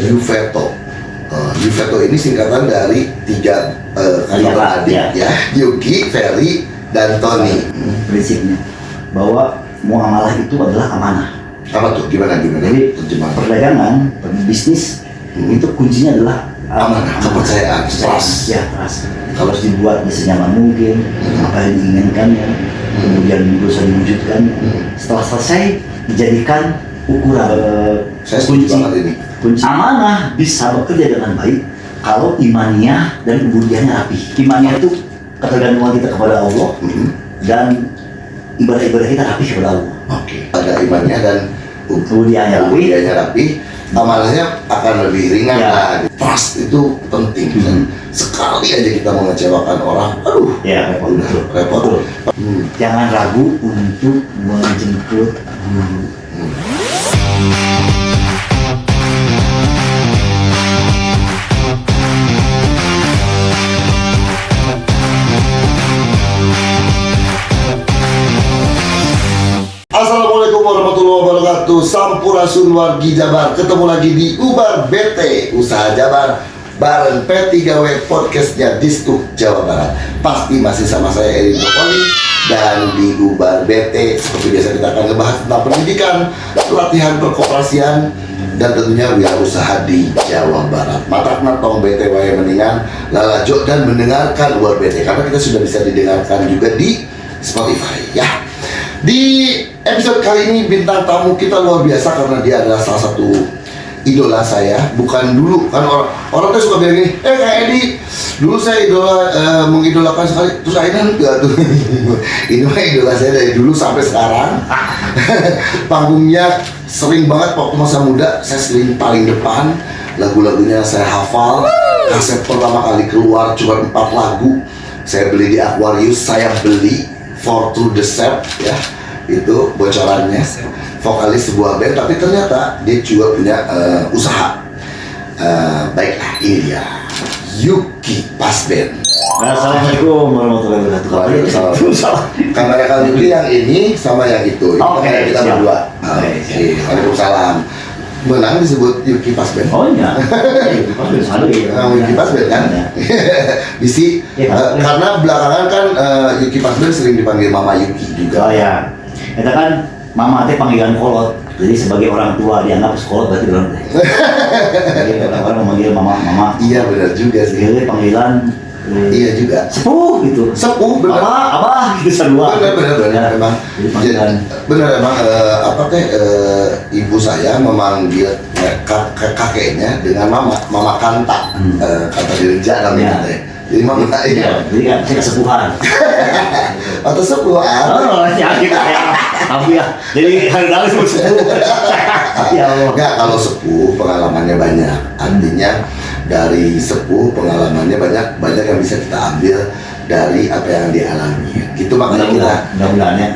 Yuveto. Yuveto ini singkatan dari tiga kakak adik ya, Yuki, Ferry, dan Tony. Prinsipnya bahwa muamalah itu adalah amanah. Apa tuh? Gimana? Jadi perdagangan, bisnis itu kuncinya adalah amanah, kepercayaan, trust. Ya, trust. Harus dibuat senyaman mungkin, apa yang diinginkannya, kemudian berusaha diwujudkan. Setelah selesai dijadikan ukuran. Saya setuju banget ini. Kunci amanah bisa bekerja dengan baik kalau imaniyah dan ubudiyahnya rapi. Imaniyah itu ketergantungan kita kepada Allah dan ibadah-ibadah kita rapi kepada Allah. Oke. Ada imannya dan ubudiyahnya rapi. Amanahnya akan lebih ringan lah. Trust itu penting. Sekali aja kita mengecewakan orang, aduh, ya repot. Jangan ragu untuk menjemput guru. Assalamualaikum warahmatullahi wabarakatuh. Sampurasun wargi Jabar. Ketemu lagi di Ubar BT, Usaha Jabar, bareng P3W podcastnya Distrik Jawa Barat. Pasti masih sama saya Erin Topoli. Dan di Ubar BT seperti biasa kita akan ngebahas tentang pendidikan, pelatihan perkoperasian, dan tentunya wirausaha di Jawa Barat. Matak natong BT wae mendingan lalajo dan mendengarkan Ubar BT karena kita sudah bisa didengarkan juga di Spotify ya. Di episode kali ini bintang tamu kita luar biasa karena dia adalah salah satu idola saya. Bukan dulu kan orang tuh suka bilang gini, Kak Edi, dulu saya mengidolakan sekali. Terus akhirnya enggak tuh. Ini mah idola saya dari dulu sampai sekarang. Panggungnya sering banget waktu masa muda, saya sering paling depan. Lagu-lagunya saya hafal. Kaset pertama kali keluar cuma 4 lagu. Saya beli di Aquarius, saya beli For Through the Set ya. Itu bocorannya, vokalis sebuah band, tapi ternyata dia juga punya usaha. Baiklah, ini dia Yuki Pasben. Assalamualaikum warahmatullahi wabarakatuh. Kamarnya Kang Yuki yang ini sama yang itu. Oke, kita siap. berdua. Waalaikumsalam. Menang disebut Yuki Pasben. Oh iya. Yuki Pasben selalu ya. Yuki Pasben kan? Bisi. Karena belakangan kan Yuki Pasben sering dipanggil Mama Yuki juga. Oh ya. Kita kan mama teh panggilan kolot. Jadi sebagai orang tua dianggap sekolot berarti orang teh. Jadi orang memanggil mama. Iya benar juga sih. Jadi panggilan iya juga. Sepuh gitu. Sepuh benar. Abah gitu semua. Benar memang. Benar memang ibu saya memanggil kakeknya dengan mama Kanta. Kata Dirja namanya teh. Jadi mama iya. Jadi kan saya kesepuhan. Atau sepuhan. Oh, ya kita ya. Tapi ya. Jadi hari-hari sebut sepuh. Ya Allah. Enggak, kalau sepuh pengalamannya banyak. Artinya dari sepuh pengalamannya banyak yang bisa kita ambil dari apa yang dialami. Gitu makanya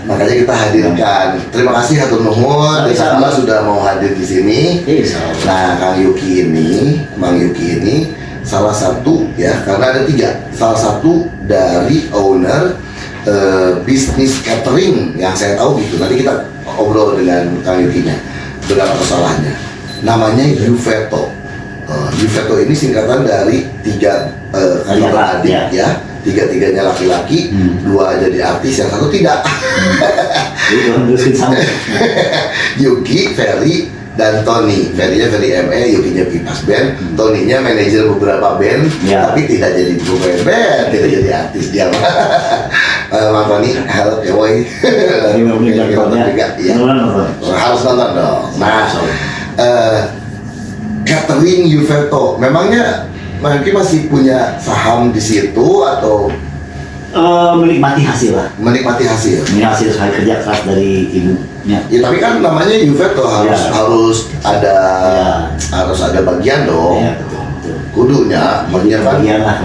makanya kita hadirkan. Terima kasih hatur nuhun. Desa Allah sudah mau hadir di sini. Nah, Mang Yuki ini salah satu ya, karena ada 3. Salah satu dari owner bisnis catering yang saya tahu gitu. Nanti kita obrol dengan Kang Yukinya. Berapa kesalahannya? Namanya Yuveto. Yuveto ini singkatan dari 3 kakak adik ya. 3-tiganya laki-laki, 2 jadi artis, yang 1 tidak. Yuki, Ferry, dan Tony. Ferry-nya Ferry ME, Yuki-nya Yuki Pasben, Tony-nya manajer beberapa band, tapi tidak jadi pemain band, tidak jadi artis dia. Mang Tony, halo ya boy. Harus nonton dong. Nah, catering Yuveto, memangnya Yuki masih punya saham di situ atau menikmati hasil lah. Menikmati hasil. Ini hasil kerja keras dari ibunya. Ya tapi kan namanya Yuveto harus ada bagian dong. Ya, betul. Kudunya bagian lah.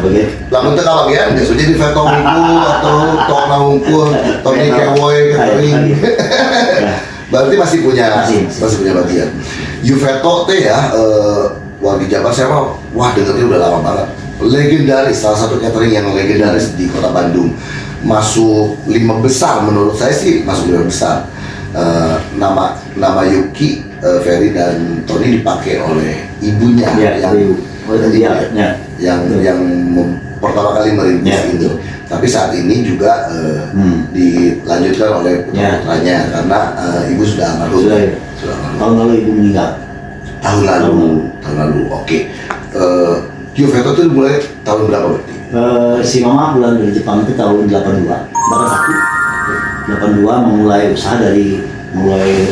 Lamun teh kabagian geus jadi Yuveto unggul atau Tona unggul, Tony Kewoy catering. Berarti masih punya bagian. Yuveto teh ya wargi Jabar saya wah dengernya udah lama banget. Legendaris, salah satu catering yang legendaris di kota Bandung. Masuk 5 besar menurut saya sih, masuk 5 besar. Nama Yuki, Ferry dan Tony dipakai oleh ibunya Ya, yang ibu. Oh, iya, ya. yang pertama kali merintis Ya, itu. betul. Tapi saat ini juga dilanjutkan oleh Ya. putranya karena ibu sudah almarhum. Sudah, ya. Sudah almarhum. Tahun lalu ibu meninggal. Tahun lalu. Oke. Yuveto itu mulai tahun berapa berarti? Si mama pulang dari Jepang itu tahun 82, bahkan 82 memulai usaha dari mulai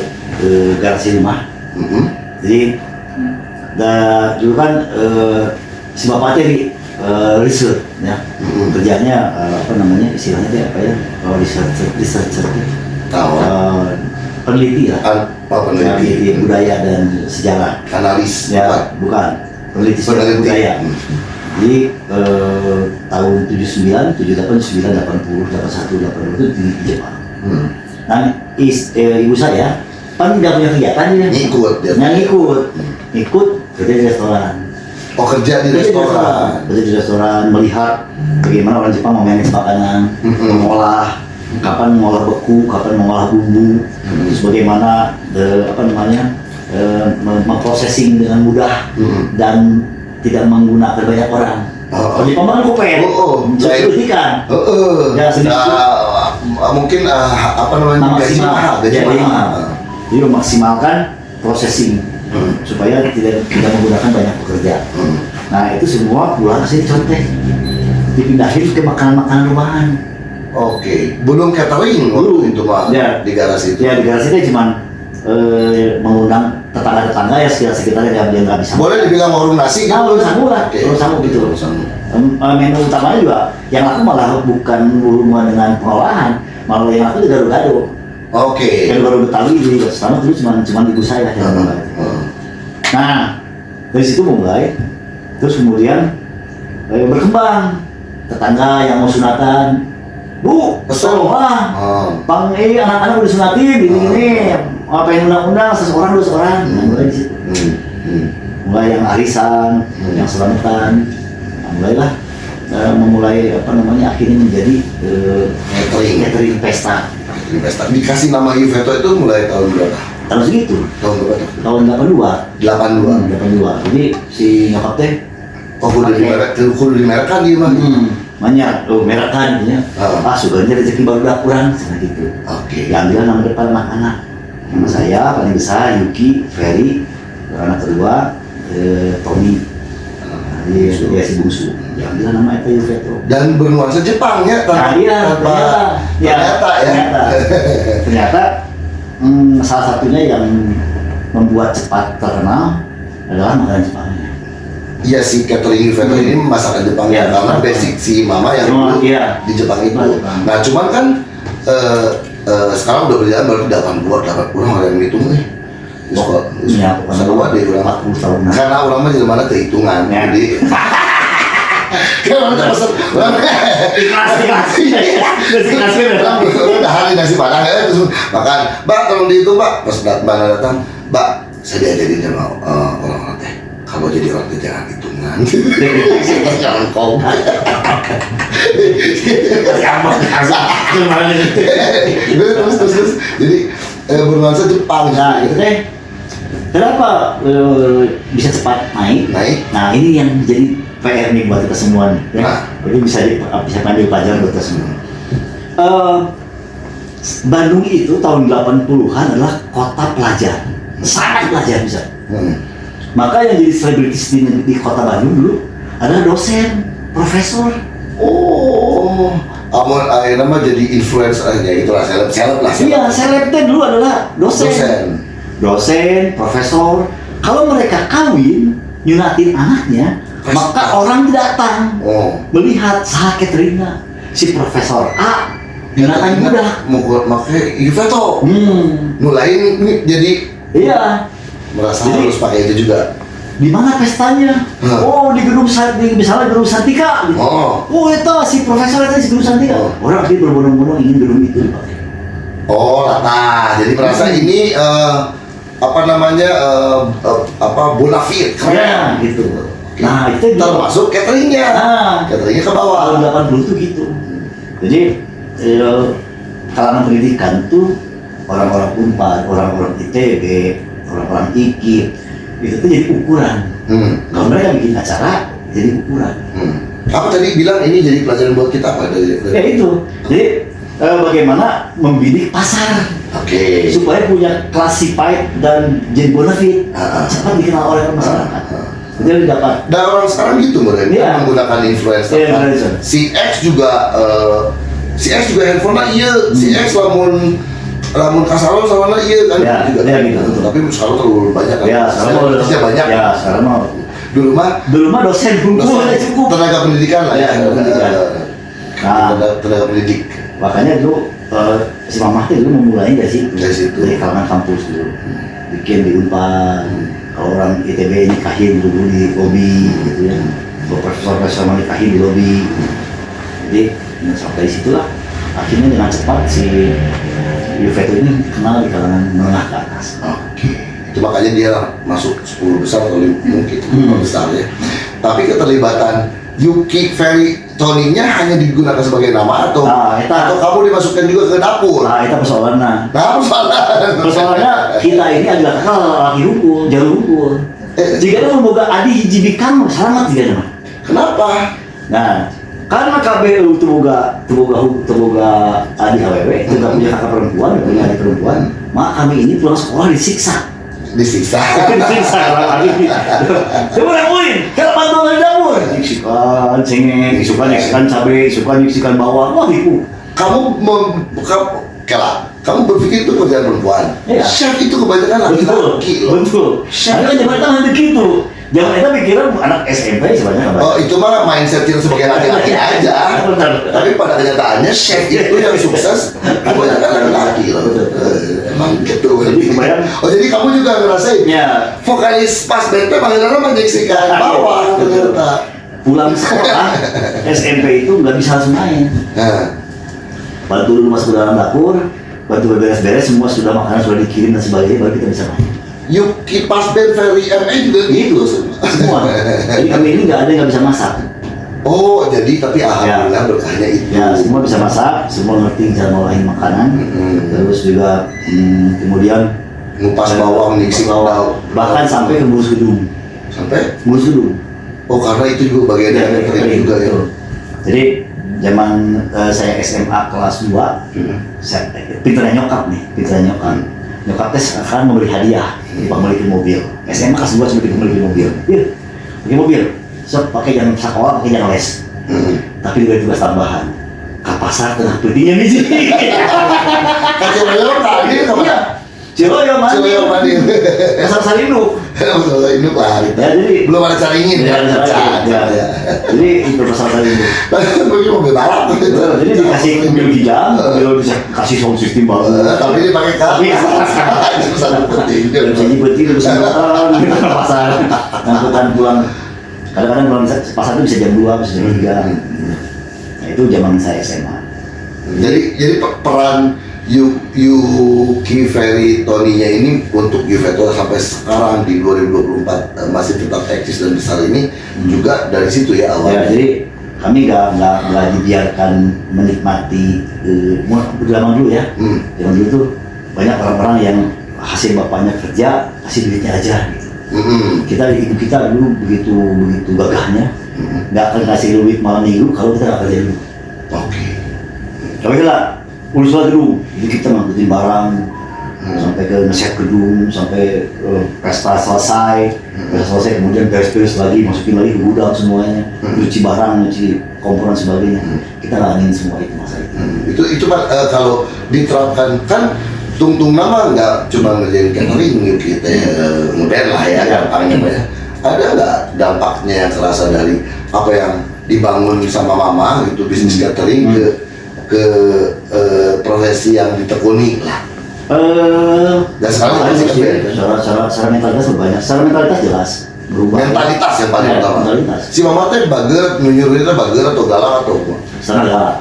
garasi rumah. Mhm. Jadi dulu kan si bapaknya di research ya, kerjanya apa namanya istilahnya dia apa ya, researcher, Tahu. peneliti lah, Peneliti. budaya dan sejarah. Analis. Ya, bukan peneliti sejarah budaya. Jadi tahun 79, 78, 9, 80, 81, 82 itu di Jepang. Nah, ibu saya kan tidak punya kegiatan ya. Ngikut dia. Ikut kerja di restoran. Oh, kerja di restoran. Kerja di restoran, melihat bagaimana orang Jepang memanage makanan, mengolah, kapan mengolah beku, kapan mengolah bumbu, terus bagaimana memprocessing dengan mudah dan tidak menggunakan banyak orang. Kalau Jepang kan kopen, bisa ikan. Ya, Mungkin apa namanya maksimal, jadi memaksimalkan processing supaya tidak menggunakan banyak pekerja. Nah itu semua pulang sih contek, dipindahin ke makanan-makanan rumahan. Oke, belum catering waktu itu mah Ya. di garasi itu. Ya di garasi itu cuma mengundang tetangga-tetangga ya sekitar-sekitarnya yang nggak bisa. Boleh dibilang warung nasi Nah, warung sagu lah, Oke. warung sagu gitu. Warung sagu. Menu utamanya juga yang aku malah bukan berhubungan dengan pengolahan, malah yang aku juga gado-gado. Oke. Gado-gado Betawi di selama dulu cuma ibu saya yang mulai. Nah dari situ mulai, terus kemudian berkembang, tetangga yang mau sunatan, Bu, tolonglah, anak-anak udah sunatin, gini-gini, apa yang undang-undang, seseorang, dua seorang, nah, mulai di situ. Mulai yang arisan, yang selamatan, nah, mulailah memulai apa namanya akhirnya menjadi catering pesta. Dikasih nama Yuveto itu mulai tahun berapa? Tahun segitu, Tahun berapa? tahun 82. 82. 82. Jadi si nyokap teh kudu dimerkan dia mah. Banyak, merah kan ya. Suganya rezeki baru dah kurang, seperti itu. Oke. Diambil nama depan anak-anak. Nama saya paling besar Yuki, Ferry, anak kedua Tommy. Dia si bungsu. Diambil nama itu Yuveto. Dan bernuansa Jepang ya, ternyata salah satunya yang membuat cepat terkenal adalah makanan Jepangnya. Iya si catering Yuveto ini masakan Jepang ya, karena basic si mama yang dulu di Jepang itu. Nah cuman kan sekarang udah berjalan baru 80 orang yang ngitung nih. Semua deh orang 40 tahun. Karena orang mah jadi mana kehitungan, jadi kan orang udah hari nasi padang ya terus makan, Mbak tolong dihitung Mbak. Pas Mbak datang, Mbak saya diajarin sama orang-orang teh. Kalau jadi orang itu jangan hitungan. Jangan kau. Terus. Jadi bernuansa Jepang. Nah itu teh kenapa bisa cepat naik? Nah ini yang jadi PR nih buat kita semua nih. Ya. Jadi bisa ambil pelajaran buat kita semua. Bandung itu tahun 80-an adalah kota pelajar, sangat pelajar bisa. Maka yang jadi selebritis di kota Bandung dulu adalah dosen, profesor. Oh, akhirnya mah jadi influencer aja gitu lah, seleb lah. Iya, selebnya dulu adalah dosen, profesor. Kalau mereka kawin, nyunatin anaknya, maka orang datang melihat saha cateringnya si Profesor A. Nyunatannya mudah. Makanya Yuveto. Nulain jadi. Iya. Merasa harus pakai itu juga. Di mana pestanya? Oh di gedung misalnya gedung Santika. Gitu. Oh itu si Profesor itu si gedung Santika. Orang dia berbondong-bondong ingin gedung itu dipakai. Oh nah jadi merasa ini apa namanya bonafide ya gitu. Nah itu termasuk cateringnya. Cateringnya ke bawah. Tahun 80 tuh gitu. Jadi kalangan pendidikan tuh orang-orang Unpad, orang-orang ITB, orang-orang IKI itu tuh jadi ukuran Kalau mereka bikin acara, jadi ukuran. Apa tadi bilang ini jadi pelajaran buat kita apa dari Ya itu. Jadi bagaimana membidik pasar supaya punya classified dan jadi bonafit cepat dikenal oleh masyarakat. Jadi dapat. Dan orang sekarang gitu mereka menggunakan influencer. Si X juga handphone iya, si X lamun kasalo sama iya kan juga gitu. Tapi sekarang terlalu banyak kan. Ya, sekarang banyak. Ya, sekarang mau. Dulu mah dosen hukum cukup. Tenaga pendidikan lah ya. Tenaga pendidik. Makanya dulu si Mamah itu dulu memulai dari situ. Dari kalangan kampus dulu. Bikin di Unpad. Kalau orang ITB nikahin dulu di lobi gitu ya. Profesor nikahin di lobi. Jadi sampai situlah akhirnya dengan cepat si Yufeto ini kenal di kalangan menengah ke atas. Itu makanya dia masuk 10 besar atau mungkin 10 besar ya. Tapi keterlibatan Yuki Ferry Tony-nya hanya digunakan sebagai nama atau kamu dimasukkan juga ke dapur? Nah, itu persoalannya. Persoalannya kita ini adalah laki hukum, jalur hukum. Jika kita membuka adi hiji kamu selamat tidak teman. Kenapa? Nah, karena KBU terbuka adi HWW, tidak punya kakak perempuan, punya adik perempuan, maka kami ini pulang sekolah disiksa. Disiksa lagi. Coba lakuin, kalau pantau dari dapur. Isikan cengeng, isikan cabai, isikan bawang, wah ibu. Kamu berpikir itu kerjaan perempuan. Iya. Chef itu kebanyakan laki-laki. Betul. Chef kan zaman tangan begitu. Jangan kita pikiran anak SMP sebenarnya. Oh itu mah mindset yang sebagai laki-laki aja. Tapi pada kenyataannya chef itu yang sukses kebanyakan laki-laki loh. Emang gitu. Jadi kamu juga ngerasain. Ya. Vokalis pas band panggilannya menyaksikan bawah ternyata. Pulang sekolah SMP itu nggak bisa langsung main. Bantu dulu masuk ke dalam dapur, bantu beres-beres, semua sudah makanan sudah dikirim dan sebagainya, baru kita bisa main. Yuki Pasben Ferry MA juga gitu semua. Jadi kami ini nggak ada yang nggak bisa masak. Oh jadi tapi alhamdulillah berkahnya itu. Ya semua bisa masak, semua ngerti cara ngolahin makanan. Terus juga kemudian ngupas bawang, mixing bawang. Bahkan sampai ke ngurus gedung. Sampai? Ngurus gedung. Oh karena itu juga bagian dari catering juga ya. Jadi zaman saya SMA kelas 2, saya pinternya nyokap. Nyokapnya sekarang memberi hadiah, memiliki mobil. SMA kelas 2 sudah memiliki mobil. Iya, pakai mobil. So, pakai jam sekolah, pakai jam les. Tapi juga tugas tambahan. Ke pasar tengah petinya nih. Kacau tadi kemana? Ciloyo mandi. Pasar Sarinduk. Pasar Sarinduk lah. Ya, jadi belum ada caringin ya. Jadi itu pasar Sarinduk. Bagi mobil balap. Jadi dikasih mobil hijau, mobil bisa kasih sound system baru. Tapi dia pakai tapi pasar putih. Jadi putih terus pasar angkutan pulang. Kadang-kadang pulang pasar itu bisa jam 2, bisa jam 3. Nah itu zaman saya SMA. Jadi peran Yuki Ferry Tony-nya ini untuk Yufeto sampai sekarang di 2024 masih tetap eksis dan besar ini juga dari situ ya awalnya. Ya, jadi kami nggak dibiarkan menikmati zaman dulu ya. Zaman dulu tuh banyak orang-orang yang hasil bapaknya kerja kasih duitnya aja gitu. Ibu kita dulu begitu gagahnya nggak akan kasih duit malam minggu kalau kita nggak kerja dulu. Coba lah urus gedung, jadi kita ngangkutin barang sampai ke ngeset gedung, sampai pesta selesai, kemudian beres-beres lagi, masukin lagi ke gudang semuanya, cuci barang, cuci komponen sebagainya. Kita ngalamin semua itu masa itu. Itu kalau diterapkan kan tungtung nama nggak cuma ngerjain catering gitu modern lah ya gampangnya Pak ya. Ada nggak dampaknya yang terasa dari apa yang dibangun sama mama gitu bisnis catering ke profesi yang ditekuni lah. Dan sekarang masih secara mentalitas banyak. Secara mentalitas jelas berubah. Mentalitas yang paling utama. Si mama teh bager, nyuruhnya bager atau galak atau apa? Setengah galak.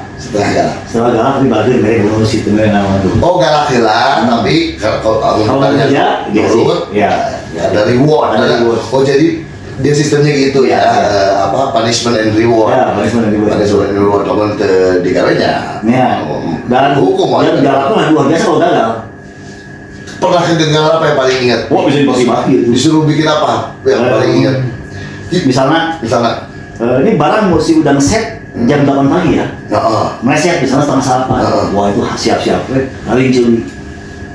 Setengah galak tapi bager mereka belum situ nama dulu. Oh galak lah, tapi kalau kerja nurut, ya ada reward. Oh jadi dia sistemnya gitu ya, punishment and reward. Ya, punishment and reward. Kalau di kawenya. Ya. Dan hukum aja. Galak tuh luar biasa kalau gagal. Pernah kegagalan apa yang paling ingat? Bisa dibagi-bagi itu. Disuruh bikin apa yang paling ingat? Misalnya Misalnya, ini barang mesti udah ngeset jam 8 pagi ya, nah, meleset misalnya setengah 8, wah itu siap-siap, kali curi.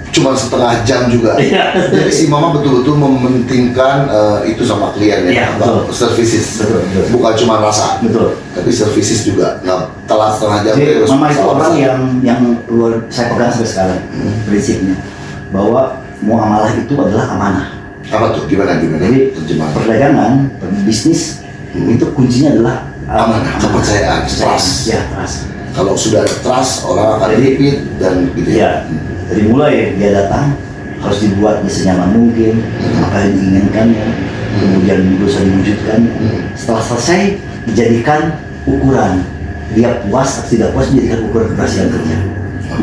cuma setengah jam juga. Iya. Jadi si mama betul-betul mementingkan itu sama klien Iya, ya, betul. services, Betul. bukan cuma rasa, Betul. tapi services juga. Nah, telat setengah jam Jadi terus mama itu salah orang besar. yang luar saya pegang sampai sekarang prinsipnya bahwa muamalah itu adalah amanah. Apa tuh? Gimana Jadi terjemahan? perdagangan, bisnis itu kuncinya adalah Amanah, kepercayaan, trust. Ya, trust. Kalau sudah ada trust, orang akan Jadi, repeat dan gitu Ya, dari mulai dia datang harus dibuat senyaman mungkin, apa yang diinginkannya, kemudian berusaha diwujudkan. Setelah selesai, dijadikan ukuran. Dia puas atau tidak puas, dijadikan ukuran keberhasilan kerja,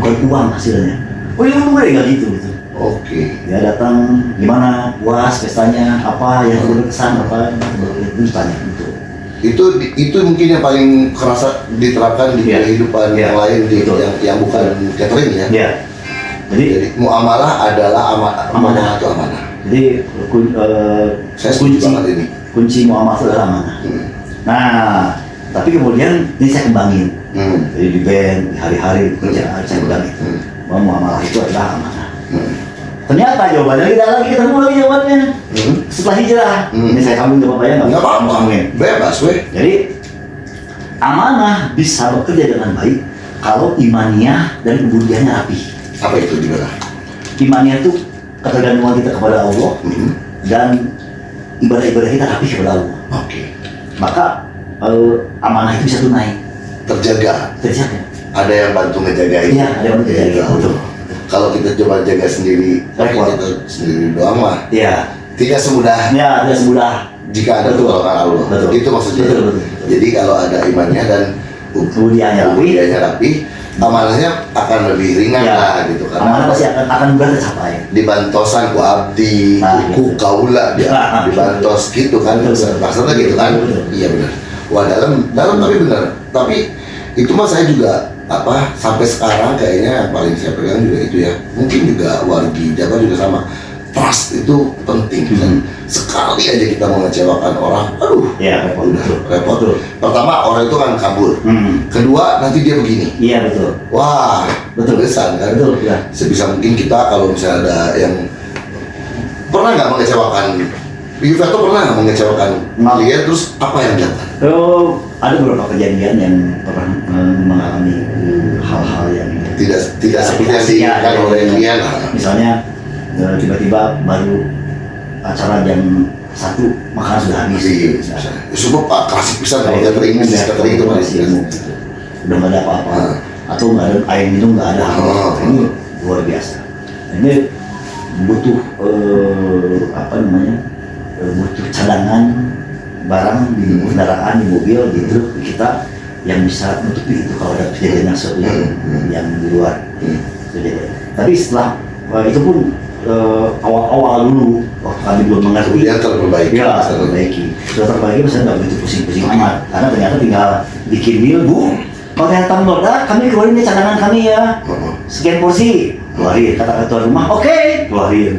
bukan uang hasilnya. Oh ya, udah nggak gitu. Oke. Dia datang, gimana, puas, pestanya, apa yang berkesan, apa itu ditanya gitu. Itu mungkin yang paling kerasa diterapkan di Iya. kehidupan Iya. yang lain Betul. yang bukan catering ya. Ya, Jadi muamalah adalah Amanah. muamalah itu amanah. jadi Saya setuju banget ini. kunci muamalah itu adalah amanah. Nah, tapi kemudian ini saya kembangin. Jadi di band, di hari-hari kerjaan saya pegang itu. Bahwa muamalah itu adalah amanah. Ternyata jawabannya tidak lagi ketemu lagi jawabannya. Setelah hijrah, ini saya sambung ke Bapak ya, Nggak apa-apa, sambungin. bebas weh. Jadi amanah bisa bekerja dengan baik kalau imaniyah dan ubudiyahnya rapi. Apa itu gimana? Imaniyah itu ketergantungan kita kepada Allah dan ibadah-ibadah kita rapi kepada Allah. Oke. Maka amanah itu bisa tunai, Terjaga. terjaga. Ada yang bantu ngejagain. Iya, ada yang bantu Iya, ngejagain, tahu. betul. Kalau kita coba jaga sendiri, tapi Repot. kita sendiri doang mah Iya, tidak semudah ya tidak semudah. jika ada Betul. pertolongan Allah. Betul. Itu maksudnya. Betul. Jadi kalau ada imannya dan Ubudiyahnya rapi. ubudiyahnya rapi, amanahnya akan lebih ringan Ya, lah gitu kan. amanah pasti akan mudah tercapai. Dibantosan ku abdi, Nah, ku gitu. kaula dia dibantos gitu kan, Betul. maksudnya gitu kan. Betul. Iya benar. Wah dalam tapi benar. Tapi itu mah saya juga sampai sekarang kayaknya yang paling saya pegang juga itu ya. Mungkin juga wargi Jabar juga sama. Trust itu penting dan sekali aja kita mengecewakan orang, aduh, Iya, repot. udah Betul. repot. Betul. Pertama orang itu kan kabur. Kedua nanti dia begini. Iya betul. Wah, Betul. kesan kan? Betul, ya. Sebisa mungkin kita kalau misalnya ada yang pernah nggak mengecewakan, Yuveto pernah nggak mengecewakan klien, terus apa yang dilakukan? Ada beberapa kejadian yang pernah mengalami hal-hal yang Tidak seperti yang diinginkan oleh klien. Misalnya tiba-tiba baru acara jam 1 makanan sudah habis. Cukup Pak klasik bisa kalau catering, bisnis catering itu paling udah nggak ada apa-apa atau nggak ada air minum, nggak ada apa. Ini luar biasa. Ini butuh butuh cadangan barang di kendaraan, di mobil, di truk kita yang bisa menutupi itu kalau ada kejadian yang sesuatu yang di luar kejadian. Tapi setelah itu pun awal-awal dulu waktu kami belum mengerti, kemudian terperbaiki. ya sudah terbaiki, saya nggak begitu pusing-pusing amat karena ternyata tinggal bikin deal, Bu, kalau ternyata menolak, kami keluarin nih cadangan kami ya, sekian porsi, keluarin, kata ketua rumah, oke, keluarin.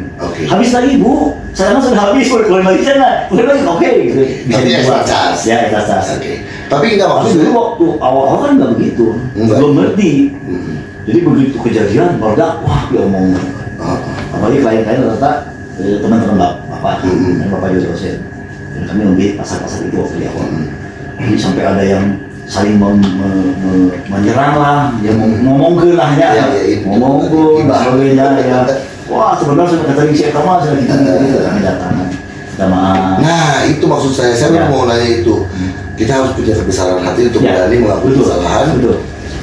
Habis lagi, Bu, cadangan sudah habis, keluarin lagi sana, keluarin lagi, oke, gitu. Tapi extra charge. Ya, extra charge. Tapi nggak Tapi maksudnya. dulu waktu awal-awal kan nggak begitu, belum ngerti. Jadi begitu kejadian, meledak, wah dia ngomong. Apalagi klien-klien ternyata teman-teman bapak, dan bapak juga dosen. Dan kami membeli pasar-pasar itu waktu di awal. Jadi sampai ada yang saling menyerang lah, yang ngomong ke lah ya, ngomong ke sebagainya ya. Wah sebenarnya sudah catering siapa mah sudah gitu kami datang. Minta maaf. Nah itu maksud saya mau nanya itu. Kita harus punya kebesaran hati untuk berani mengakui kesalahan.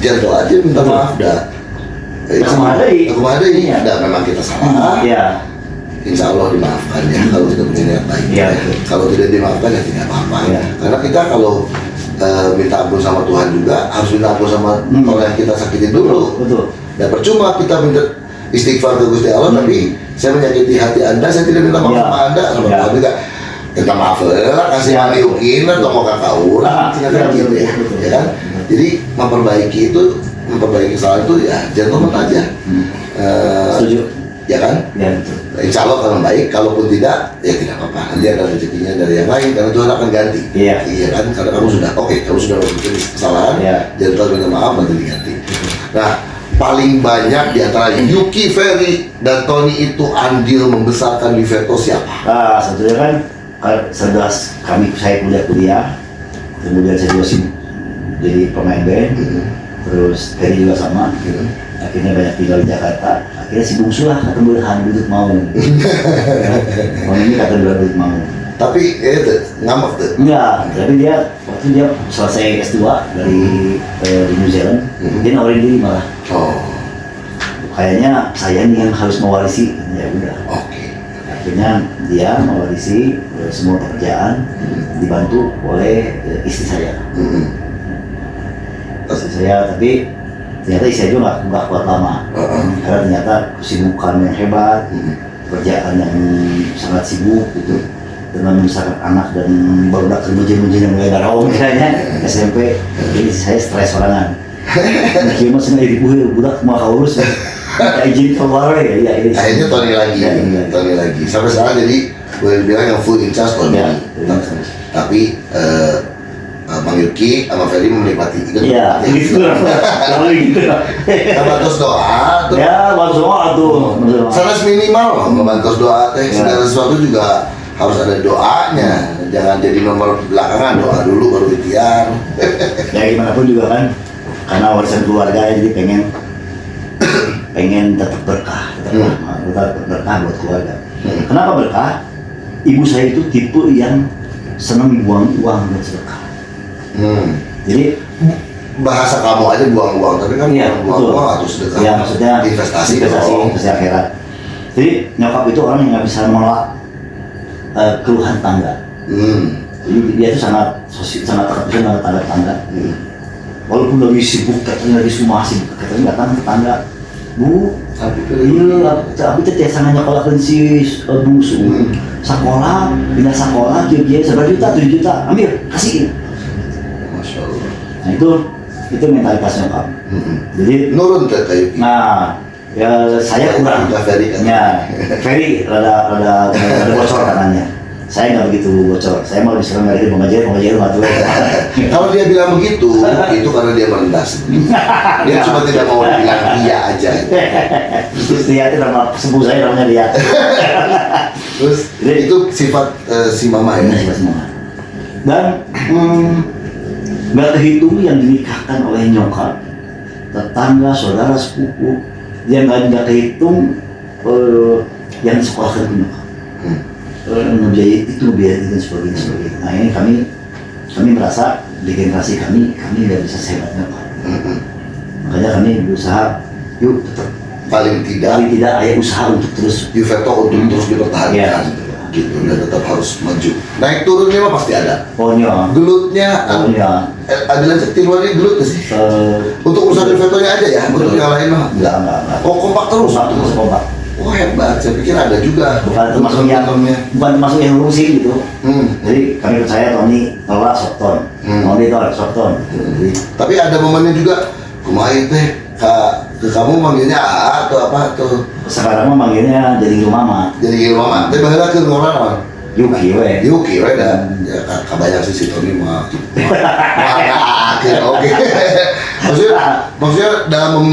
Jangan aja minta maaf dah. Aku menghadai, ada memang kita salah. Iya. Insya Allah dimaafkan ya kalau kita punya niat baik. Iya. Kalau tidak dimaafkan ya tidak apa-apa. Iya. Karena kita kalau minta ampun sama Tuhan juga harus minta ampun sama orang yang kita sakitin dulu. Betul. Dan percuma kita minta istighfar ke Gusti Allah, tapi saya menyakiti hati Anda, saya tidak minta maaf sama Anda, sama Tuhan juga. Minta maaf lah, kasih maniukin atau mau kakak urang, gitu ya. Ya kan? Jadi memperbaiki kesalahan itu ya gentleman aja. Setuju. ya kan? Ya betul. Insya Allah kalau baik, kalaupun tidak, ya tidak apa-apa. Nanti ada rezekinya dari yang lain, karena Tuhan akan ganti. Iya. Iya kan? Karena kamu sudah, kamu sudah melakukan kesalahan, Iya. jadi Tuhan minta maaf, nanti diganti. Nah, paling banyak di antara Yuki, Ferry, dan Tony itu andil membesarkan Liveto siapa? Sebetulnya kan setelah saya kuliah, kemudian saya juga sibuk jadi pemain band, terus Ferry juga sama. Akhirnya banyak tinggal di Jakarta. Akhirnya si bungsu lah kata berhan duduk mau. Mau ini kata duduk mau. Tapi itu ngambek tuh. Enggak, tapi waktu dia selesai S2 di New Zealand, dia nawarin diri malah. Oh, Kayaknya saya nih yang harus mewarisi. Ya udah. oke. Akhirnya dia mewarisi semua pekerjaan, dibantu oleh istri saya. Istri saya, tapi ternyata istri saya juga nggak kuat lama. Karena ternyata kesibukan yang hebat, pekerjaan yang sangat sibuk gitu, dengan membesarkan anak dan baru udah kerja yang mulai darah misalnya SMP, jadi saya stres sorangan. Akhirnya masih nggak dibuat budak mau urus. Minta izin keluar ya, ini. Akhirnya Tony lagi. Sampai sekarang jadi boleh dibilang yang full in charge Tony. Ya, tapi Bang Yuki sama Ferry menikmati itu. Iya, gitu. Kalau gitu. Bantu doa tuh. Ya, bantu doa tuh. Salah minimal loh, bantu doa teh. Segala sesuatu juga harus ada doanya. Jangan jadi nomor belakangan, doa dulu baru ikhtiar. Ya gimana pun juga kan, karena warisan keluarga jadi pengen tetap berkah, tetap berkah buat keluarga. Kenapa berkah? Ibu saya itu tipe yang senang buang uang buat sedekah. Jadi Bahasa kamu aja buang-buang, tapi kan iya, buang atau sedekah. Ya maksudnya investasi akhirat. Jadi nyokap itu orang yang nggak bisa menolak keluhan tangga. Jadi dia itu sangat tak bisa menolak tangga. Walaupun lagi sibuk, katanya lagi semua sibuk, katanya datang ke tetangga, Bu, iya, tapi teh sangat nyekolahkan si bungsu, sekolah, pindah sekolah, dia seberapa juta, 7 juta, ambil, kasih. Masya Allah. Nah itu mentalitas nyokap. Jadi Nurun kayak. nah, ya saya kurang. Ferry kan. Ya, Ferry rada bocor kanannya. Saya nggak begitu bocor. Saya mau disuruh dari pengajar nggak tahu. Kalau dia bilang begitu, itu karena dia merendah. Dia cuma tidak mau bilang iya aja. Terus dia itu nama sepupu saya namanya dia. Terus itu sifat si mama ya. Sifat semua. Dan nggak terhitung yang dinikahkan oleh nyokap, tetangga, saudara, sepupu, dia nggak kehitung yang disekolahkan ke nyokap. Ngebiayai itu dan sebagainya. Nah ini kami merasa di generasi kami tidak bisa sehebat nyokap. Makanya kami berusaha, yuk tetap Paling tidak ayah usaha untuk terus Liveto untuk terus dipertahankan. Ya. Gitu, dan tetap harus maju. Naik turunnya mah pasti ada. Pokoknya Gelutnya ada lanjut tiruannya gelut nggak sih? Untuk urusan Livetonya aja ya, untuk yang lain mah enggak. Oh, kompak terus. Kompak. Oh, hebat. Saya pikir ada juga. Bukan termasuk yang lungsi gitu. Jadi kami percaya Tony tolak Sokton, Tony tolak Sokton. Tapi ada momennya juga. Kumaha teh ke kamu manggilnya AA atau apa tuh? Sekarang mah manggilnya jadi mama. Jadi mama. Tapi baheula keur ngomong apa? Yuki Yuki dan ya kabayang si Tony mah. Oke. Maksudnya dalam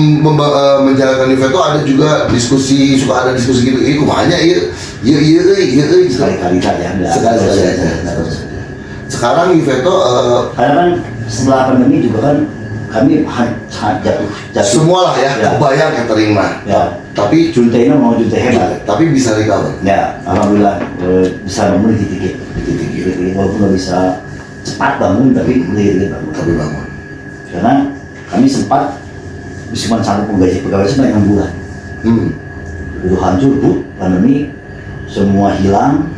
menjalankan Liveto ada juga diskusi, suka ada diskusi gitu. Kumanya iya. Sekali-kali saja. Sekali-kali aja. Sekarang Liveto karena kan setelah pandemi juga kan kami jatuh. Semua lah ya, kebayang catering mah. Ya. Tapi Juntainya mau juntai hebat. Tapi bisa recover. Ya, alhamdulillah bisa bangun titik-titik. Walaupun nggak bisa cepat bangun, tapi bangun. Tapi bangun. Karena kami sempat cuma sanggup menggaji pegawai cuma 6 bulan. Udah hancur bu, pandemi, semua hilang,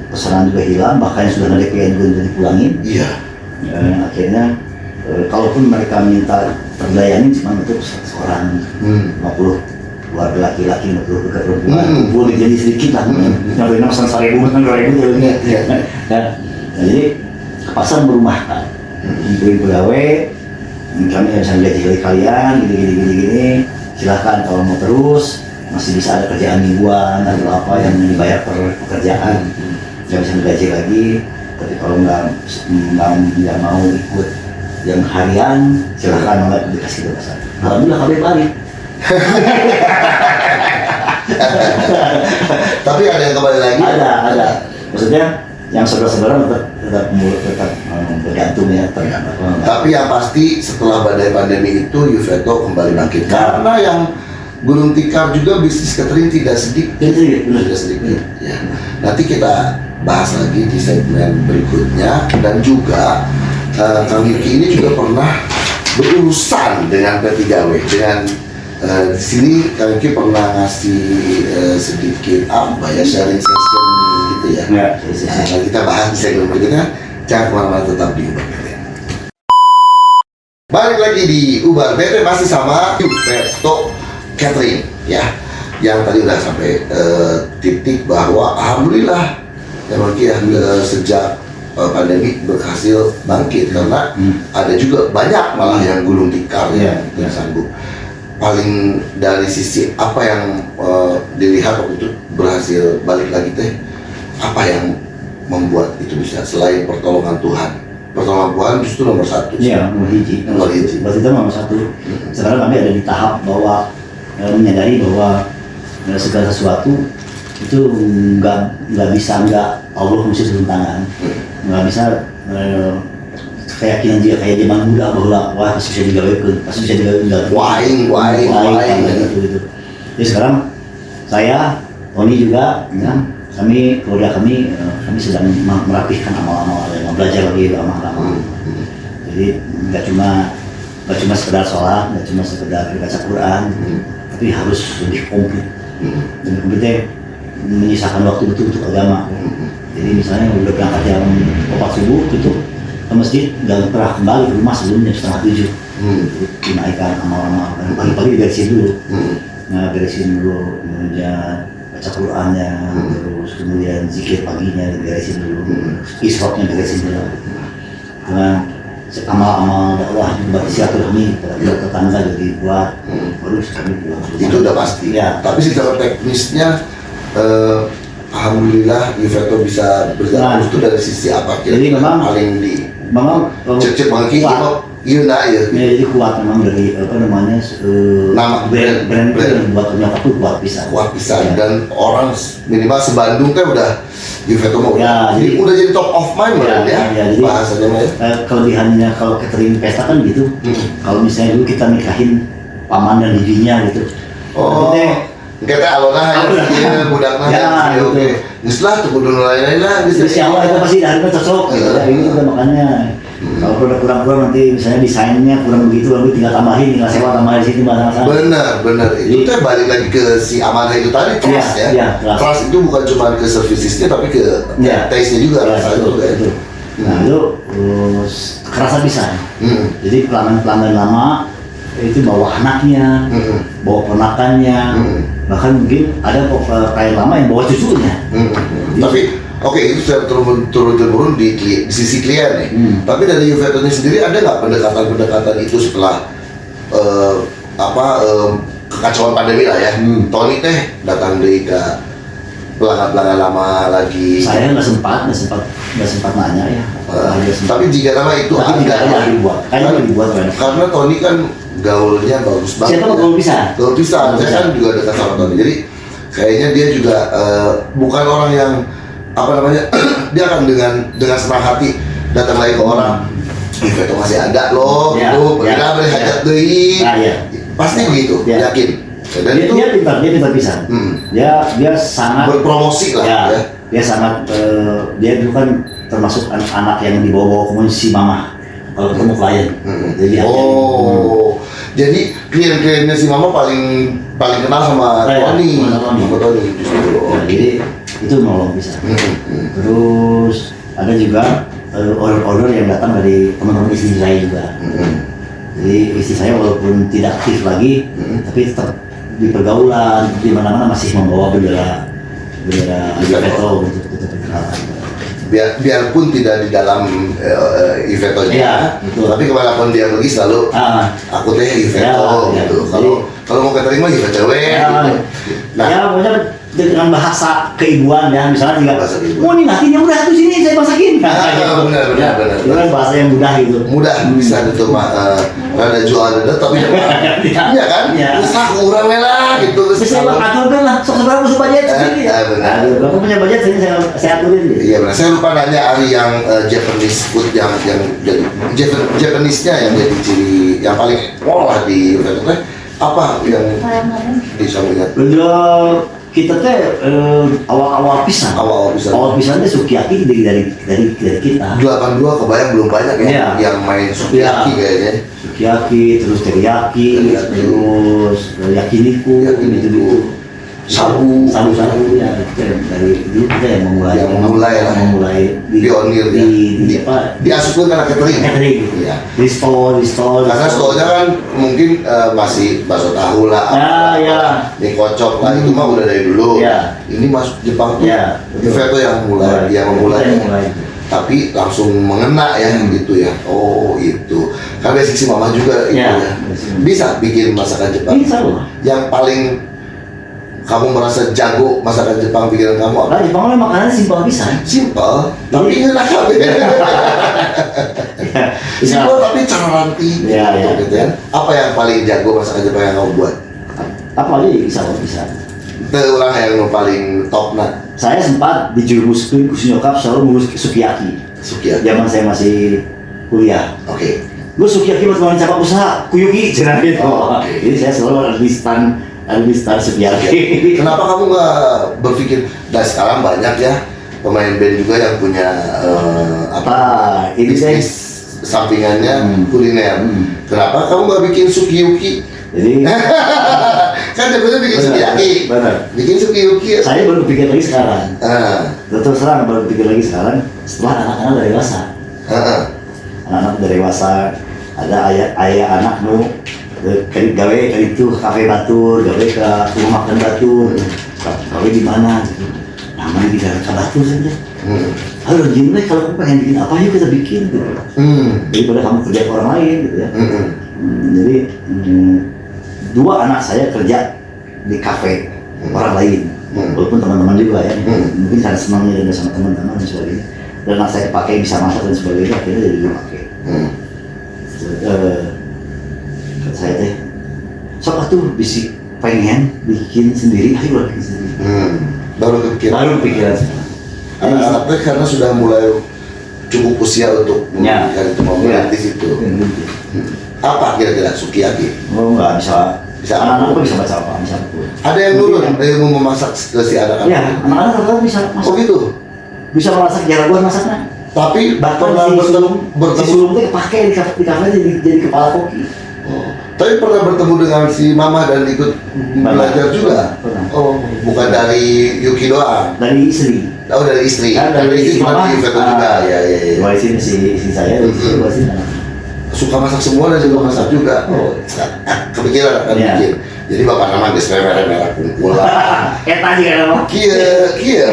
pesanan juga hilang, bahkan yang sudah ada DP juga dipulangin. Iya. Akhirnya kalaupun mereka minta terlayani cuma untuk seorang 50 keluarga laki-laki, 50 ke perempuan, boleh jadi sedikit lah, nyampe 1.000 Nah, jadi kepaksa merumahkan, beri pegawai, kami bisa gaji dari kalian, gini, silahkan kalau mau terus, masih bisa ada kerjaan mingguan atau apa yang dibayar per pekerjaan, nggak bisa digaji lagi. Tapi kalau nggak mau ikut yang harian, silakan nggak dikasih kebebasan. Alhamdulillah kabel balik. Tapi ada yang kembali lagi? Ada. Maksudnya yang saudara-saudara tetap bergantung ya. Tapi yang pasti setelah badai pandemi itu Yuveto kembali bangkit. Karena yang Gulung Tikar juga bisnis catering tidak sedikit. Tidak sedikit. Ya. Nanti kita bahas lagi di segmen berikutnya. Dan juga Kang Yuki ini juga pernah berurusan dengan P3W. Dengan di sini Kang Yuki pernah ngasih sedikit apa ya, sharing session gitu ya. Nah, kita bahas di segmen berikutnya. Jangan kemana-mana, tetap di Ubar BT. Balik lagi di Ubar BT masih sama Yuveto Catering ya, yang tadi udah sampai titik bahwa alhamdulillah ya sejak pandemi berhasil bangkit karena ada juga banyak malah yang gulung tikar yang sanggup. Paling dari sisi apa yang dilihat waktu itu berhasil balik lagi teh, apa yang membuat itu bisa selain pertolongan Tuhan? Pertolongan Tuhan justru nomor satu. Iya, nomor hiji. Berarti itu nomor satu. Sekarang kami ada di tahap bahwa menyadari bahwa segala sesuatu itu nggak bisa Allah mesti turun tangan, nggak bisa keyakinan dia kayak zaman muda bahwa wah pasti bisa digawekan, pasti bisa digawekan. Why gitu. Jadi sekarang saya, Tony juga, ya, kami keluarga kami sedang merapihkan amal-amal, belajar lagi amal-amal. Jadi nggak cuma sekedar sholat, nggak cuma sekedar baca Quran, tapi harus lebih komplit. Dan komplit menyisakan waktu betul untuk agama. Jadi misalnya udah berangkat jam 4 subuh tutup ke masjid, nggak pernah kembali ke rumah sebelum jam 6:30. Dinaikkan amal-amal, pagi-pagi beresin dulu. Nah beresin dulu, kemudian baca Qurannya, terus kemudian zikir paginya beresin dulu, isroknya beresin dulu. Dengan amal-amal dakwah juga silaturahmi kepada tetangga jadi buat baru kami pulang. Itu udah pasti. Ya. Tapi secara teknisnya alhamdulillah Yuveto bisa berjalan itu dari sisi apa kira-kira? Jadi memang paling di cek bangki iya ya. Jadi kuat memang dari apa namanya nama brand yang buat nyokap tuh kuat bisa. Kuat bisa dan orang minimal se-Bandung kan udah Yuveto mau ya, jadi udah jadi top of mind ya, jadi bahasanya mah ya. Kelebihannya kalau catering pesta kan gitu. Kalau misalnya dulu kita nikahin paman dan bibinya gitu. Oh. Kita alona hanya budaknya ya oke. Geuslah tuh kudu lain-lain lah Insya Allah itu pasti harga cocok gitu ya. Ini udah makanya kalau produk kurang-kurang nanti misalnya desainnya kurang begitu lalu tinggal tambahin, tinggal sewa tambahin di sini masalah. Benar. Itu teh balik lagi ke si amanah itu tadi trust ya. Trust itu bukan cuma ke servicesnya tapi ke taste-nya juga rasa itu kan. Nah itu kerasa bisa. Jadi pelanggan lama itu bawa anaknya, bawa ponakannya, bahkan mungkin ada klien lama yang bawa cucunya. Tapi oke, itu sudah turun-temurun di sisi klien nih. Tapi dari Yuveto sendiri ada nggak pendekatan itu setelah kekacauan pandemi lah ya? Tony teh datang dari ke pelanggan lama lagi. Saya nggak sempat nanya ya. Tapi jika nama itu ada dibuat karena Tony kan gaulnya bagus banget. Siapa gaul pisah? Gaul pisah. Saya kan juga dekat sama Tony. Jadi kayaknya dia juga bukan orang yang dia akan dengan senang hati datang lagi ke orang. Yuveto masih ada loh, benar beli hajat deui. Pasti begitu, yakin. Dan dia pintar pisah. Dia sangat berpromosi lah ya. Dia sangat dia dulu kan termasuk anak yang dibawa komunikasi mama kalau ketemu klien. Jadi klien-kliennya si mama paling kenal sama Tony. Justru. Jadi itu nolong bisa. Terus ada juga order-order yang datang dari teman-teman istri saya juga. Jadi istri saya walaupun tidak aktif lagi, tapi tetap di pergaulan di mana-mana masih membawa bendera Yuveto untuk perkenalan. biarpun tidak di dalam Ivetonya, Iya, betul. tapi kemanapun dia pergi selalu aku teh Iveto Ya, gitu. ya. Kalau mau keterima Iveto gitu. Nah, Ya pokoknya dengan bahasa keibuan ya, misalnya juga Bahasa keibuan. oh ini nantinya udah tuh sini saya masakin benar. itu kan bahasa yang mudah gitu. Mudah bisa itu mah rada jual dada tapi iya kan? Iya. Usaha kurang lah gitu. Bisa bang atur kan lah, sok seberapa musuh budget sendiri ya. Benar. Bapak punya budget saya aturin gitu. Iya benar. Saya lupa nanya Ari yang Japanese food yang jadi Japanese-nya yang jadi ciri yang paling lah di Iveto teh apa yang bisa melihat Untuk kita teh awal pisan Awal pisan. teh sukiyaki dari kita. 82 kebayang belum banyak ya Iya. yang main sukiyaki kayaknya. Sukiyaki, terus teriyaki, terus yakiniku, gitu. Sabu Ya, itu dari dulu kita yang memulai pionir ya. di apa? Diasuhkan karena catering. Iya. Di stall. Karena stolnya kan mungkin masih bakso tahu lah, mie kocok lah, itu mah udah dari dulu. Ya. Ini masuk Jepang tuh, Ya, betul. Iveto yang memulai. Tapi langsung mengena ya gitu ya. Oh itu. Kan basic si mama juga itu Ya. ya. Bisa bikin masakan Jepang. Bisa loh. Yang paling kamu merasa jago masakan Jepang pikiran kamu apa? Nah, Jepang mah makanannya simpel pisan. Simpel, tapi enak kabeh. Simpel tapi cara ranti gitu ya. Apa yang paling jago masakan Jepang yang kamu buat? Apa aja bisa. Itu orang yang paling top nah. Saya sempat dijerumuskan ku nyokap selalu ngurus sukiyaki. Sukiyaki. Zaman saya masih kuliah. Oke. Gue sukiyaki buat teman cabang usaha, kuyuki cenah gitu. Jadi saya selalu ada di stand sukiyaki. Kenapa kamu nggak berpikir? Dan sekarang banyak ya pemain band juga yang punya Ini saya bisnis sampingannya kuliner. Kenapa kamu nggak bikin sukiyaki? jadi Kan jagonya bikin sukiyaki. benar. Bikin sukiyaki. Saya baru pikir lagi sekarang. Ah. Terang baru pikir lagi sekarang setelah anak-anak dari dewasa. Anak-anak dari dewasa ada ayah anak nu gawe itu kafe batur, gawe ke rumah makan batur, gawe di mana gitu. Namanya di ke batur saja. Halo gimana kalau kamu pengen bikin apa yuk kita bikin gitu. Daripada kamu kerja ke orang lain gitu ya. Jadi dua anak saya kerja di kafe orang lain, walaupun teman-teman juga ya. Mungkin karena senangnya dan sama teman-teman dan sebagainya. Dan anak saya pakai bisa masak dan sebagainya, akhirnya jadi dipakai. Kata saya teh, sok atuh bisik pengen bikin sendiri, ayo bikin sendiri. Baru kepikiran. Baru pikiran sekarang. Anak-anak teh karena sudah mulai cukup usia untuk memberikan itu merintis itu. Apa kira-kira sukiyaki? Oh nggak bisa. Bisa Anak-anak apa? bisa baca apa, bisa apa. Ada yang nurun ilmu memasak ke si anak-anak. Ya, anak-anak ternyata bisa Oh masak. gitu. Bisa masak jagoan masaknya. Tapi Bahkan pernah si bertemu sulung itu kepake di kafe jadi kepala koki. tapi pernah bertemu dengan si mama dan ikut belajar juga. Pernah. Oh, bukan dari Yuki doang. Dari istri. Oh, dari istri. Kan Dari istri cuma mama, di Iveto juga. Ya. Dua istri si saya, dua istri anak. Suka masak semua dan juga masak juga. Oh, kepikiran akan Iya. bikin. Jadi bapak nama geus merah kumpul lah. Tadi kan apa? Iya, Iya,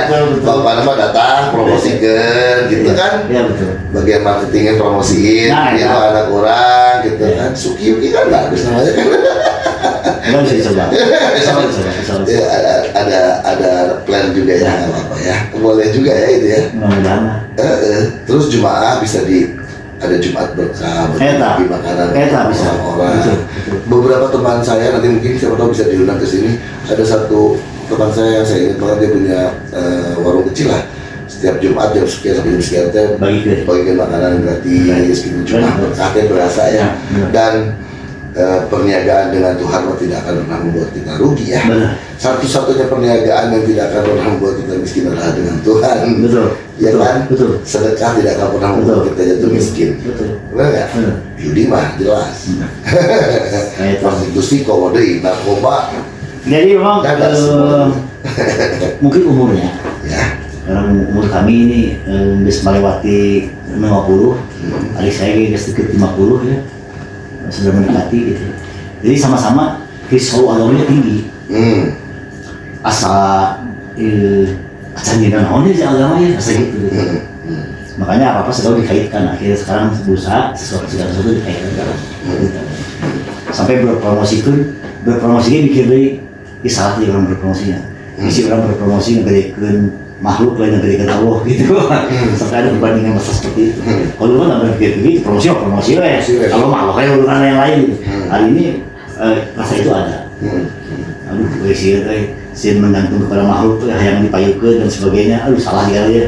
betul. bapak nama datang promosikan gitu kan. Iya betul. Bagian marketingnya promosiin, Nah, gitu ya. anak orang gitu Iya. kan. Sukiyaki kan bagus namanya kan. Enggak bisa dicoba. Bisa. Ya, ada plan juga ya, nggak apa-apa ya. Boleh juga ya itu ya. Mudah-mudahan lah. Terus Jumaah bisa ada Jumat berkah, Eta. berbagi makanan Bisa. orang-orang. Betul. Beberapa teman saya nanti mungkin siapa tahu bisa diundang ke sini. Ada satu teman saya yang saya ingat banget, dia punya warung kecil lah. Setiap Jumat jam sekian sampai jam sekian teh bagikan makanan gratis gitu. Cuma berkatnya berasa ya. Benar. Dan perniagaan dengan Tuhan tidak akan pernah membuat kita rugi ya. Benar. Satu-satunya perniagaan yang tidak akan pernah membuat kita miskin adalah dengan Tuhan. Betul. Ya kan? Betul. Sedekah tidak akan pernah membuat kita jatuh miskin. Betul. Benar nggak? Benar. Judi mah jelas. Kayak itu. Prostitusi, komode, narkoba, Jadi memang dadas. mungkin umurnya. Ya. Karena umur kami ini bisa melewati 50, adik saya sudah dekat 50 ya, sudah mendekati gitu. Jadi sama-sama risau agamanya tinggi. Asa acan dina naon sih agama ya rasa gitu. Makanya apa-apa selalu dikaitkan, akhirnya sekarang berusaha segala sesuatu dikaitkan dalam sampai berpromosikan mikir dari salah di orang berpromosinya isi orang berpromosi ngegerikan makhluk lain ngegerikan Allah gitu sampai ada perbandingan masa seperti itu kalau dulu kan berpikir begitu promosi lah ya kalau makhluk kayak urusan yang lain gitu hari ini rasa itu ada aduh sih menggantung kepada makhluk tuh yang dipayukan dan sebagainya aduh salah dia ya.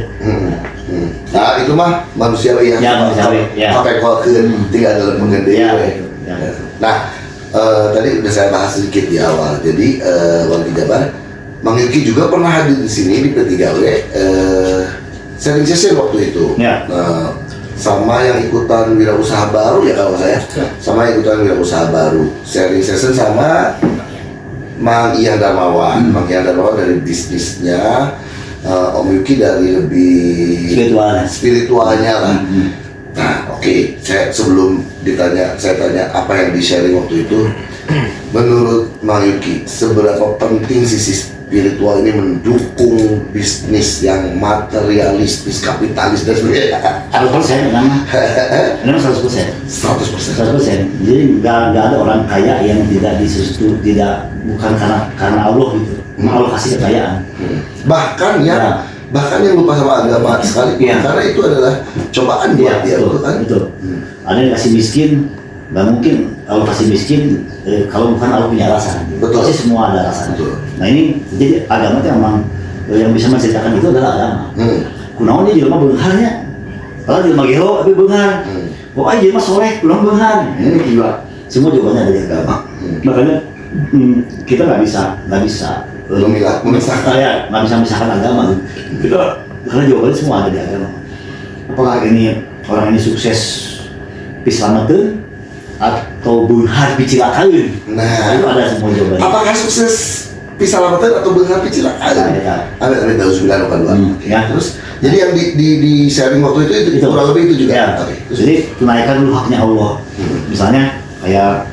Nah itu mah manusiawi ya. Manusiawi ya. Sampai kolkeun tinggal dalam mengendali. Ya. Nah tadi udah saya bahas sedikit di awal. Jadi Bang Jabar, Mang Yuki juga pernah hadir di sini di P3W sharing session waktu itu. Ya. Sama yang ikutan wirausaha baru ya kalau saya. Sama yang ikutan wirausaha baru. Sharing session sama Mang Ian Darmawan. Mang Ian Darmawan dari bisnisnya. Om Yuki dari lebih spiritualnya lah. Nah, oke. Sebelum saya tanya apa yang di sharing waktu itu, menurut Mang Yuki, seberapa penting sisi spiritual ini mendukung bisnis yang materialistis, kapitalis dan sebagainya? 100% kan? Memang 100%. 100%. Jadi nggak ada orang kaya yang tidak bukan karena Allah gitu. Allah kasih kekayaan. Bahkan yang lupa sama agama sekali, karena itu adalah cobaan buat dia, betul kan? Betul. Ada yang kasih miskin, nggak mungkin kalau kasih miskin kalau bukan Allah punya alasan. Betul. Pasti semua ada alasan. Betul. Nah ini jadi agama itu memang yang bisa menceritakan itu adalah agama. Kunaon dia jelema beungarnya, kalau jelema gelo tapi beungar. Pokoknya jelema soleh, kunaon beungar. Ini juga semua jawabannya dari agama. Makanya kita nggak bisa memisahkan agama kita karena jawabannya semua ada di agama. Apakah ini orang ini sukses diselamatkan atau beunghar picilakaun? Nah, itu ada semua jawabannya. Apakah sukses diselamatkan atau beunghar picilakaun? Amin tahu 982. Ya. Terus jadi yang di sharing waktu itu kurang lebih itu juga. Ya. Jadi tunaikan dulu haknya Allah. Misalnya kayak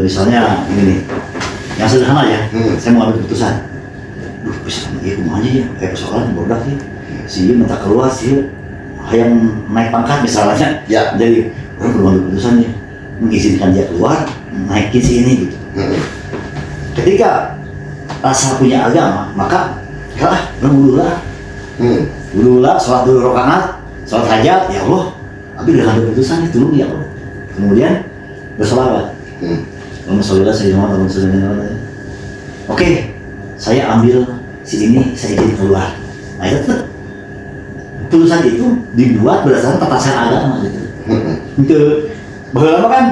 misalnya ini nih, yang sederhana ya, saya mau ambil keputusan. Bisa kumanya ya, kayak persoalan bodoh sih. Si minta keluar sih, yang naik pangkat misalnya. Ya. Jadi orang perlu ambil keputusan ya, mengizinkan dia keluar, naikin si ini gitu. Ketika rasa punya agama, maka kalah, wudhu lah, sholat dulu rakaat, sholat hajat, ya Allah. Tapi dengan keputusan itu ya Allah. Kemudian bersolawat. Oke, saya ambil si ini, saya jadi keluar. Nah itu keputusan itu dibuat berdasarkan tatasan agama gitu. Itu bahwa kan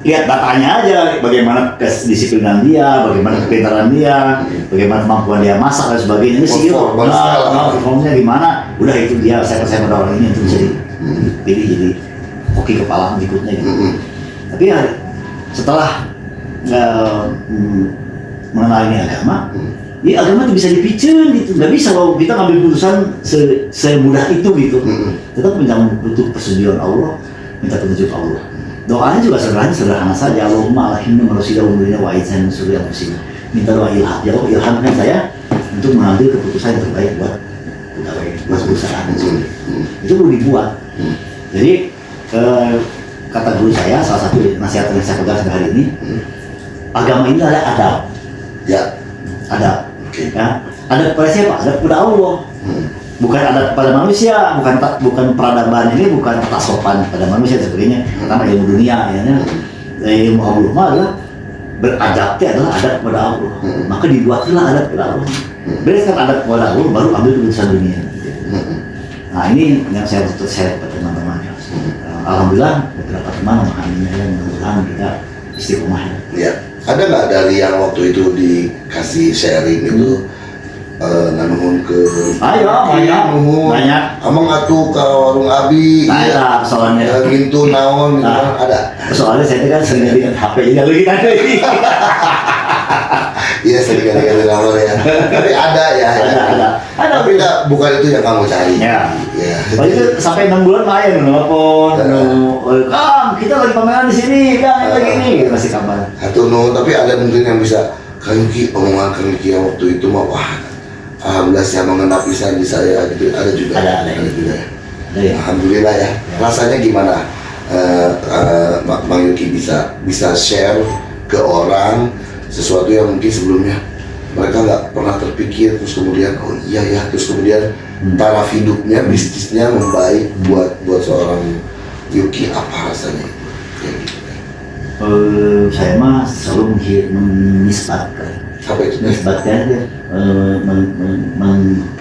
lihat datanya aja, bagaimana kedisiplinan dia, bagaimana kepintaran dia, bagaimana kemampuan dia masak dan sebagainya. Ini sih performanya gimana? Udah itu dia, saya percaya pada orang ini untuk bisa dipilih jadi koki kepala berikutnya gitu. Tapi ya setelah mengenali agama, ya agama itu bisa dipicen gitu. Nggak bisa kalau kita ngambil keputusan semudah itu gitu. Tetap minta butuh persetujuan Allah, minta petunjuk Allah. Doanya juga sederhana saja. Allahumma alahimna marusida umurina wa aizan surya musina. Minta doa ilham. Ya Allah ilhamkan saya untuk mengambil keputusan yang terbaik buat pegawai, buat perusahaan dan sebagainya. Itu perlu dibuat. Jadi kata guru saya, salah satu nasihat yang saya pegang sampai hari ini, agama ini ada adab. Ya. Adab. Ya. Adab kepada siapa? Adab kepada Allah. Bukan adab kepada manusia, bukan peradaban ini, bukan tak sopan pada manusia dan sebagainya. Karena ilmu dunia, ya. Ilmu Allah adalah beradabnya adalah adab kepada Allah. Maka dibuatlah adab kepada Allah. Bereskan adab kepada Allah, baru ambil keputusan dunia. Nah ini yang saya tuntut share kepada teman-teman. Alhamdulillah beberapa teman memahaminya dan mudah-mudahan kita istiqomah. Ya. Ada nggak dari yang waktu itu dikasih sharing itu namun ke banyak amang atuh ke warung abi ada soalnya gitu naon gitu ada soalnya saya kan sering lihat HP jadi lagi ada ini iya sering kali nomor ya tapi ada ya ada tapi bukan itu yang kamu cari ya itu sampai 6 bulan main nelfon Kang kita lagi pameran di sini Kang lagi ini masih kabar atau tapi ada mungkin yang bisa Kang Yuki, omongan Kang Yuki yang waktu itu mah wah, alhamdulillah saya mengenapi di saya gitu, ada juga. Ada juga ya. Ada ya. Alhamdulillah ya. Rasanya gimana? Bang Yuki bisa share ke orang sesuatu yang mungkin sebelumnya mereka nggak pernah terpikir, terus kemudian oh iya ya, terus kemudian taraf hidupnya, bisnisnya membaik buat seorang Yuki, apa rasanya itu? Kayak gitu. Saya mah selalu menisbatkan Apa itu? menisbatkan ya,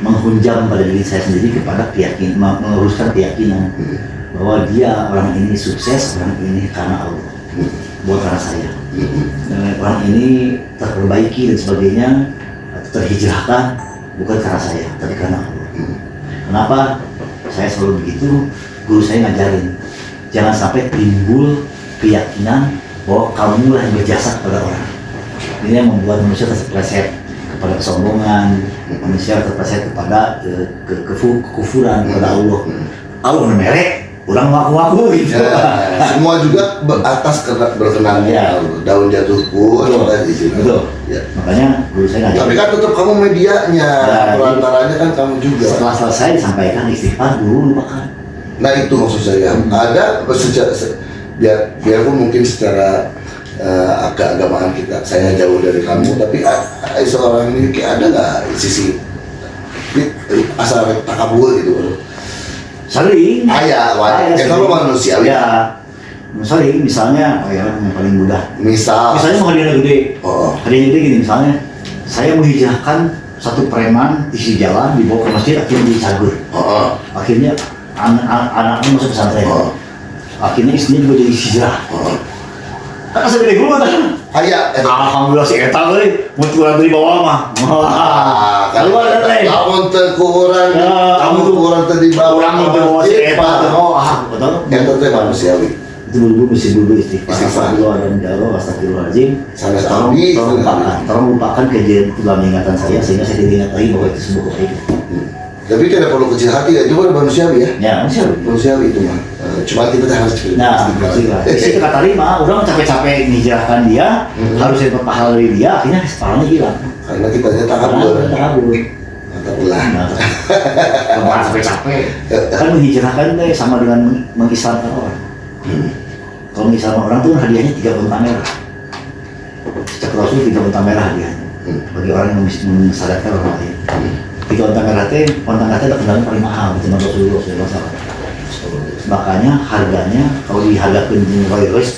menghunjam pada diri saya sendiri kepada keyakinan, meluruskan keyakinan bahwa dia orang ini sukses, orang ini karena Allah, bukan karena saya. Orang ini terperbaiki dan sebagainya atau terhijrahkan bukan karena saya, tapi karena Allah. Kenapa saya selalu begitu? Guru saya ngajarin, jangan sampai timbul keyakinan bahwa kamu lah yang berjasa kepada orang. Ini yang membuat manusia terpleset kepada kesombongan, manusia terpleset kepada kekufuran kepada Allah. Allah merek, orang ngaku-ngaku gitu. Semua juga atas berkenan Ya. daun jatuh pun Betul. Ya. Makanya guru saya ngajarin. Tapi kan tetap kamu medianya, Ya, perantaranya kan kamu juga. Setelah selesai disampaikan istighfar dulu lupakan. Nah itu maksud saya, ada biarpun mungkin secara keagamaan kita, saya jauh dari kamu, tapi seorang ini ada nggak sisi asal takabur gitu? Sering. Wajar. Kita lo manusia. Ya. Sering, misalnya, yang paling mudah. Misalnya mau hadiah gede. Oh. Hadiah gede gini, misalnya, saya menghijrahkan satu preman di sisi jalan, dibawa ke masjid, akhirnya dicagur. Akhirnya anaknya masuk pesantren. Akhirnya istrinya juga jadi hijrah. Kan asal gede gue kan? Alhamdulillah si Eta gue, mau kurang dari bawah mah. Kalau ada teh. Kamu terkurang, Ya, kamu kurang tadi bawah. Kurang mau bawa si Eta. Betul. Yang tentu manusiawi. Itu dulu mesti istighfar. Istighfar. Astagfirullahaladzim. Sampai Tolong habis. lupakan kejadian itu dalam ingatan saya sehingga saya tidak ingat lagi bahwa itu sebuah kebaikan. Tapi tidak perlu kecil hati ya, cuma manusiawi ya. Ya, Manusiawi itu mah. Cuma kita harus Nah, isi kata lima, orang capek-capek menghijrahkan dia, harus dapat pahala dari dia, akhirnya pahalanya hilang. Karena kita takabur. Takabur. Mantap ulah. Bukan capek-capek. Kan menghijrahkan deh sama dengan mengislamkan orang. Kalau mengislamkan orang tuh hadiahnya 3 unta merah. Sejak Rasul 3 unta merah hadiahnya. Bagi orang yang mensadarkan orang lain. 3 unta merah ada kendaraan paling mahal di zaman Rasulullah SAW. Makanya harganya kalau dihargakan di Rolls Royce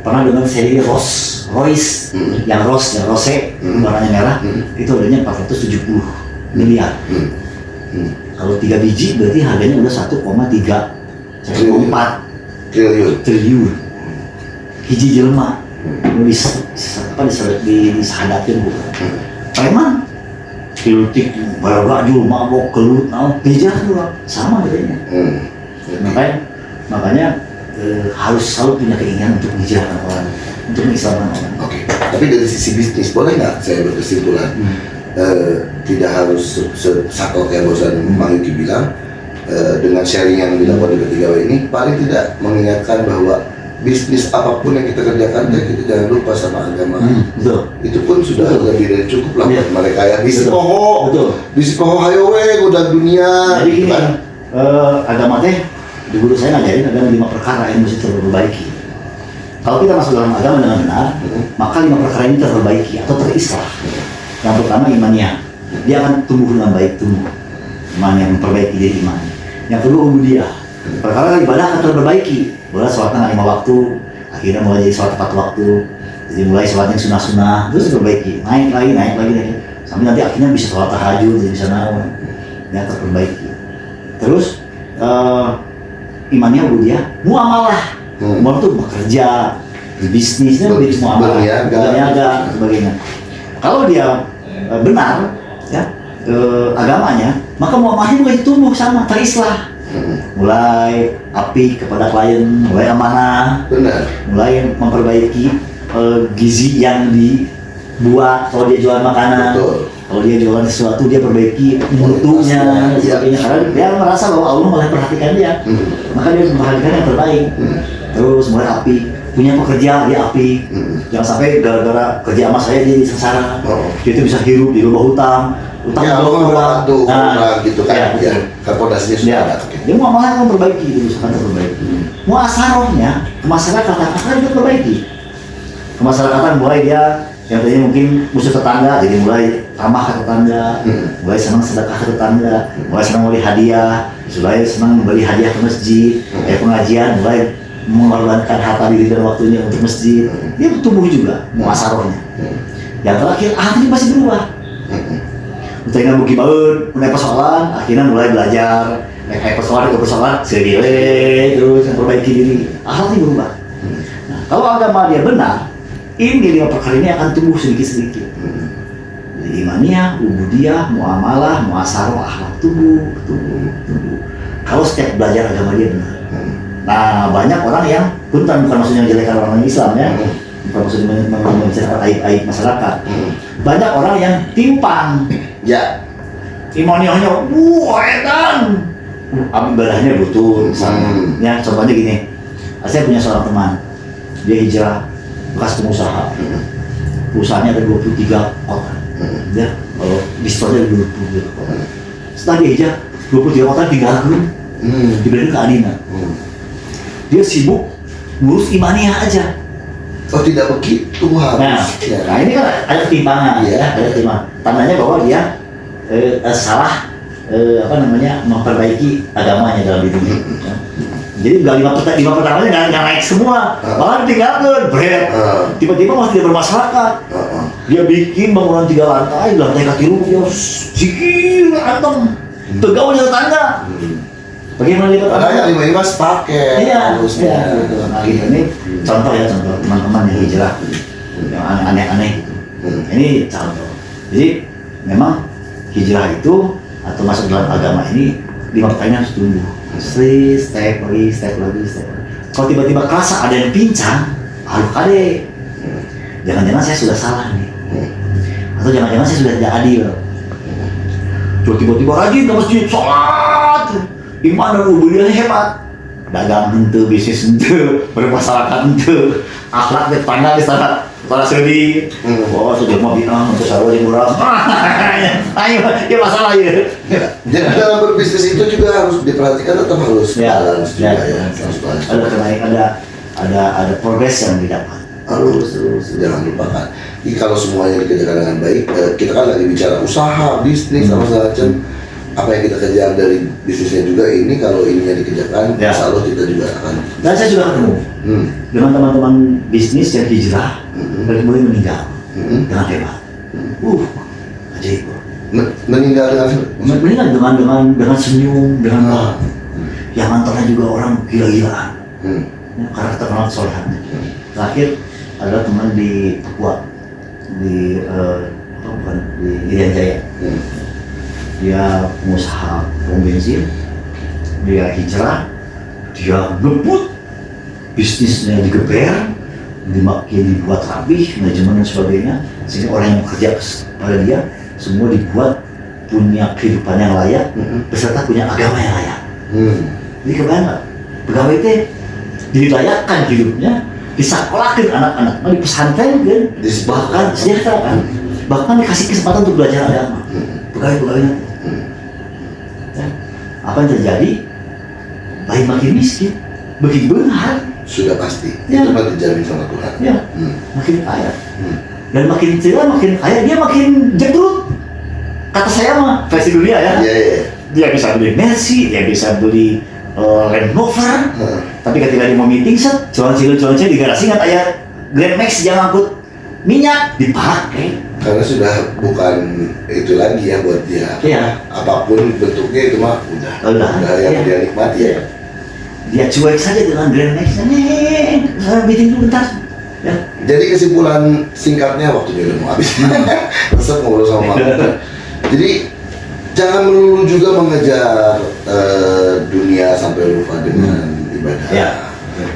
pernah dengan seri Royce yang Rose warnanya merah itu harganya 470 miliar. Kalau 3 biji berarti harganya udah 1,4 triliun. Hiji jelema disadatin bukan. Preman kritik baru mabok kelut beja tuh sama bedanya. Makanya harus selalu punya keinginan untuk menghijrahkan orang, untuk mengislamkan orang. Oke. Tapi dari sisi bisnis boleh nggak saya berkesimpulan tidak harus sakau kayak bosan Mang Yuki bilang, dengan sharing yang dilakukan di Ketiga W ini paling tidak mengingatkan bahwa bisnis apapun yang kita kerjakan kita jangan lupa sama agama. Betul. Itu pun sudah lebih dari cukup lah buat mereka ya. Bisnis poho, bisnis poho hayowe udah dunia. Jadi gini, agama teh di guru saya ngajarin ada 5 perkara yang mesti terperbaiki. Kalau kita masuk dalam agama dengan benar, maka 5 perkara ini terperbaiki atau terislah. Yang pertama imannya, dia akan tumbuh dengan baik, iman yang memperbaiki diri iman. Yang kedua ubudiyah, perkara ibadah akan terperbaiki. Mulai sholatnya 5 waktu, akhirnya mulai jadi sholat 4 waktu. Jadi mulai sholat yang sunnah-sunnah, terus diperbaiki, naik lagi. Sampai nanti akhirnya bisa sholat tahajud, bisa nawan, yang terperbaiki. Terus imannya ubudiyah, muamalah. Muamalah itu bekerja, di bisnisnya, berniaga, sebagainya. Kalau dia benar, ya agamanya, maka muamalahnya mulai tumbuh sama, terislah. Mulai apik kepada klien, mulai amanah, mulai memperbaiki gizi yang dibuat. Kalau dia jualan makanan, kalau dia jualan sesuatu dia perbaiki mutunya, sebagainya. Karena dia merasa bahwa Allah mulai perhatikan dia, maka dia memperhatikan yang terbaik. Terus mulai apik punya pekerja dia api. Jangan sampai gara-gara kerja sama saya dia sengsara. Dia itu bisa hirup di lubang hutang Ya, lo membantu orang gitu kan, ya, kan fondasinya sudah ada. Dia mau malah kan perbaiki itu, misalkan perbaiki. Mau asarohnya, kemasyarakatan akan dia perbaiki. Kemasyarakatan mulai dia yang tadinya mungkin musuh tetangga, jadi mulai ramah ke tetangga, mulai senang sedekah ke tetangga, mulai senang memberi hadiah, mulai senang memberi hadiah ke masjid, pengajian, mulai mengorbankan harta diri dan waktunya untuk masjid. Dia tumbuh juga, mau asarohnya. Yang terakhir, akhirnya masih berubah. Misalnya buki baut, mulai persoalan, akhirnya mulai belajar, naik persoalan, sendiri, terus memperbaiki diri, akhirnya berubah. Nah, kalau agama dia benar, ini 5 perkara ini akan tumbuh sedikit-sedikit. Jadi imaniyah, ubudiyah, muamalah, muasaroh, akhlak tumbuh. Kalau setiap belajar agama dia benar. Nah, banyak orang yang bukan maksudnya menjelekan orang Islam ya, bukan maksudnya membicarakan aib-aib masyarakat. Banyak orang yang timpang. Ya, Imaniyahnya, edan. Ibadahnya betul, misalnya. Ya, contohnya gini. Saya punya seorang teman, dia hijrah bekas pengusaha. Perusahaannya ada 23 orang. Ya, kalau di store-nya ada 20 orang. Setelah dia hijrah, 23 orang tinggalkan. Diberikan ke Adina. Dia sibuk ngurus imaniyah aja. oh tidak begitu harus. Nah ini kan ada ketimpangan, ya, ada ketimpangan. Tandanya bahwa dia salah memperbaiki agamanya dalam dirinya. Jadi nggak 5 pertamanya nggak naik semua, malah ditinggalkan, tiba-tiba masih tidak bermasyarakat. Dia bikin bangunan 3 lantai, lantai kaki dia sikil antem, tegak di tetangga. Bagaimana dia Padahal yang 5 sepaket. Iya. Nah, ini contoh teman-teman yang hijrah, yang aneh-aneh. Ini contoh. Jadi memang hijrah itu atau masuk dalam agama ini 5 pertanyaan harus tumbuh. Step lagi. Kalau tiba-tiba kerasa ada yang pincang, aduh kade, jangan-jangan saya sudah salah nih, atau jangan-jangan saya sudah tidak adil. Tiba-tiba rajin ke masjid, sholat, iman dan ubudiyahnya hebat, dagang henteu, bisnis henteu, bermasyarakat henteu, akhlak di pandang di sana sedih. Oh, sudah mau bilang untuk sarwa yang murah. Ayo, ya masalah ya. Jadi dalam berbisnis itu juga harus diperhatikan, tetap harus balance juga ya. Ada kenaikan, ada progres yang didapat. Harus jangan lupakan. Jadi kalau semuanya dikerjakan dengan baik, kita kan lagi bicara usaha, bisnis, sama segala macam. Apa yang kita kejar dari bisnisnya juga ini, kalau ininya dikerjakan, insya Allah kita juga akan. Dan saya sudah ketemu dengan teman-teman bisnis yang hijrah dan kemudian meninggal dengan hebat. Ajaib. Meninggal dengan senyum, dengan yang antaranya juga orang gila-gilaan. Karena terkenal kesolehannya. Terakhir adalah teman di Papua, di Irian Jaya. Dia pengusaha pom bensin, dia hijrah, dia ngebut, bisnisnya digeber, dibuat rapih, manajemen dan sebagainya, sehingga orang yang bekerja pada dia semua dibuat punya kehidupan yang layak, beserta punya agama yang layak. Jadi kebayang nggak? Pegawai itu dilayakkan hidupnya, disekolahkan anak-anaknya, di pesantren kan, bahkan sejahtera kan, bahkan dikasih kesempatan untuk belajar agama. Pegawai-pegawainya. Apa yang terjadi? Lain makin miskin, makin benar. Sudah pasti, ya. Itu mah dijamin sama Tuhan. Ya, makin kaya. Dan makin kaya, dia makin jedrut. Kata saya mah, versi dunia ya. Dia bisa beli Mercy, dia bisa beli Land Rover. Tapi ketika dia mau meeting set, cuan-cuan di garasi nggak kayak Grand Max yang angkut minyak dipakai. Karena sudah bukan itu lagi ya buat dia. Iya. Apapun bentuknya itu mah udah yang dia nikmati ya. Dia cuek saja dengan Grand Max. Meeting dulu bentar. Ya. Jadi kesimpulan singkatnya, waktunya udah mau habis. Resep ngobrol sama Pak. Jadi jangan melulu juga mengejar dunia sampai lupa dengan ibadah. Ya.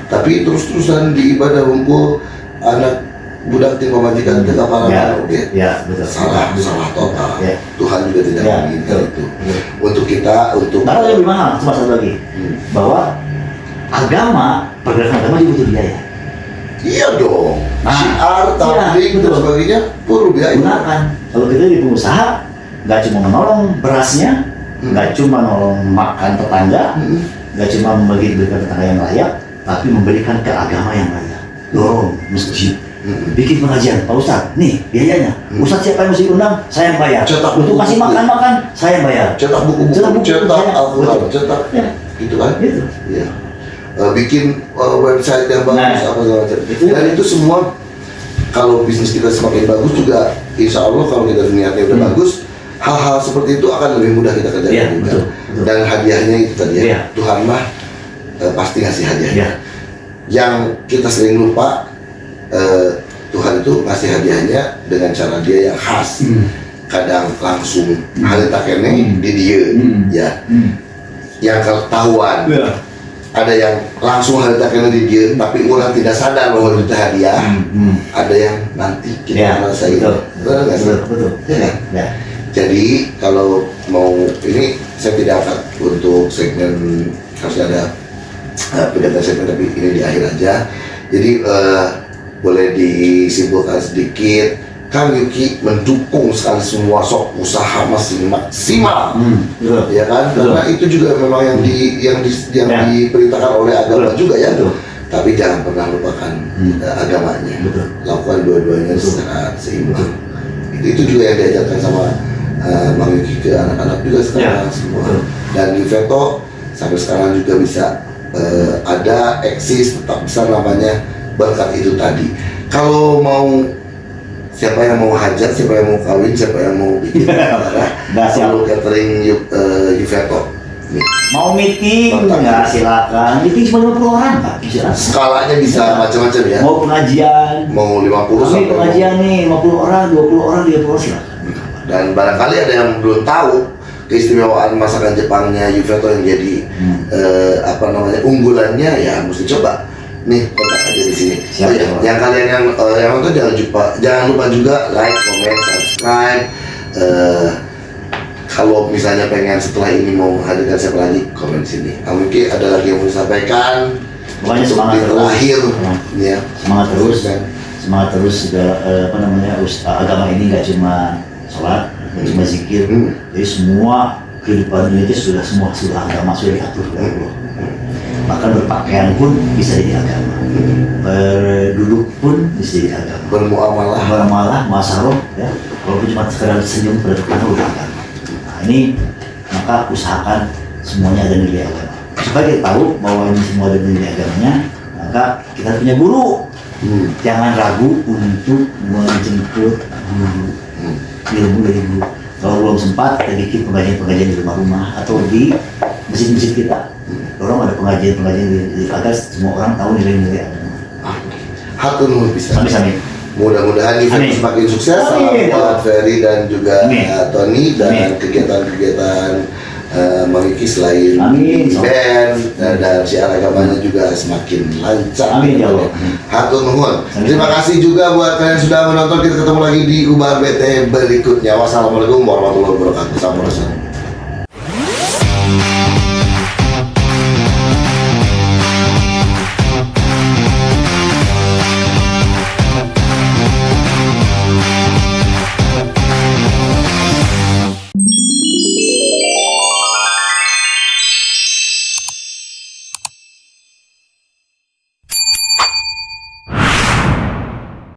Tapi terus-terusan di ibadah ngumpul anak budak tim pemajikan ke kapalan betul. Salah total. Tuhan juga tidak menginginkan itu. Untuk kita, Karena lebih mahal, cuma satu lagi, bahwa pergerakan agama juga butuh biaya. Iya dong. Nah, Syiar, tablik iya, dan betul. sebagainya perlu biaya. Gunakan. Kalau kita di pengusaha, nggak cuma menolong berasnya, nggak cuma menolong makan tetangga, nggak cuma memberikan tetangga yang layak, tapi memberikan ke agama yang layak. Dorong masjid, bikin pengajian, Pak Ustadz, nih biayanya. Ustadz siapa yang mesti undang? Saya yang bayar. Cetak Untuk buku. kasih makan, saya yang bayar. Cetak buku-buku, Cetak buku, cetak saya. Al-Quran, Betul. cetak Ya, gitu kan? gitu. Iya. Bikin website yang bagus Nah, apa segala macam. itu. Dan itu semua kalau bisnis kita semakin bagus juga, insya Allah kalau kita niatnya udah bagus, hal-hal seperti itu akan lebih mudah kita kerjakan Iya, juga. betul, betul. Dan hadiahnya itu tadi ya, Iya. Tuhan mah pasti ngasih hadiah. Iya. Yang kita sering lupa, Tuhan itu ngasih hadiahnya dengan cara dia yang khas. Kadang langsung halita kene di dia, ya. Yang ketahuan. Iya. Ada yang langsung halita kene di dia, tapi orang tidak sadar bahwa itu hadiah. Ada yang nanti kita Ya, rasain. betul. Benar nggak sih? Betul. Ya kan? Ya. Jadi kalau mau ini saya tidak akan untuk segmen harusnya ada pendataan segmen, tapi ini di akhir aja. Jadi boleh disimpulkan sedikit, Kang Yuki mendukung sekali semua sok usaha masih maksimal, Betul. ya kan? Betul. Karena itu juga memang yang Ya. diperintahkan oleh agama Betul. juga ya. Betul. Tapi jangan pernah lupakan agamanya. Betul. Lakukan dua-duanya Betul. secara seimbang. Itu juga yang diajarkan sama Bang Yuki ke anak-anak juga sekarang Ya. semua. Betul. Dan Yuveto sampai sekarang juga bisa ada eksis tetap besar namanya berkat itu tadi. Kalau mau siapa yang mau hajat, siapa yang mau kawin, siapa yang mau bikin acara, Nggak, siap. perlu catering Yuveto. Nih, Mau meeting, Kontak. nggak silakan. Meeting cuma 50 orang, Pak. Silakan. skalanya bisa macam-macam ya. Mau pengajian, Mau 50 kami sampai pengajian nih 50 orang, 20 orang, 30 orang silakan. dan barangkali ada yang belum tahu keistimewaan masakan Jepangnya Yuveto yang jadi unggulannya, ya mesti coba. Nih, kontak aja di sini. Siap, Oh iya, siap. yang kalian yang nonton jangan lupa juga like, comment, subscribe. Kalau misalnya pengen setelah ini mau menghadirkan siapa lagi, komen di sini. Mungkin ada lagi yang mau disampaikan. Pokoknya Untuk semangat di terus. terakhir, ya. Semangat terus. Dan Semangat terus segala agama ini nggak cuma sholat, nggak cuma zikir. Jadi semua kehidupan dunia itu sudah agama sudah diatur oleh Allah. Bahkan berpakaian pun bisa jadi agama, berduduk pun bisa jadi agama, bermuamalah. beramalah, masaroh, ya, walaupun cuma sekedar senyum pada depan udah agama. Nah ini maka usahakan semuanya ada nilai agama. Supaya kita tahu bahwa ini semua ada nilai agamanya, maka kita punya guru. Jangan ragu untuk menjemput guru, ilmu dari guru. Kalau belum sempat, kita bikin pengajian-pengajian di rumah-rumah atau di masjid-masjid kita. Orang ada pengajian-pengajian agar semua orang tahu nilai-nilai agama. Hatur nuhun pisan. Amin. Mudah-mudahan ini Amin. semakin sukses Amin. sama Ferry dan juga Amin. Tony dan Amin. kegiatan-kegiatan Mangiki selain Amin. band dan syiar agamanya juga semakin lancar. Amin, ya Allah. Hatur nuhun. Amin. Terima kasih juga buat kalian yang sudah menonton. Kita ketemu lagi di Ubar BT berikutnya. Wassalamualaikum warahmatullahi wabarakatuh. Sampurasun.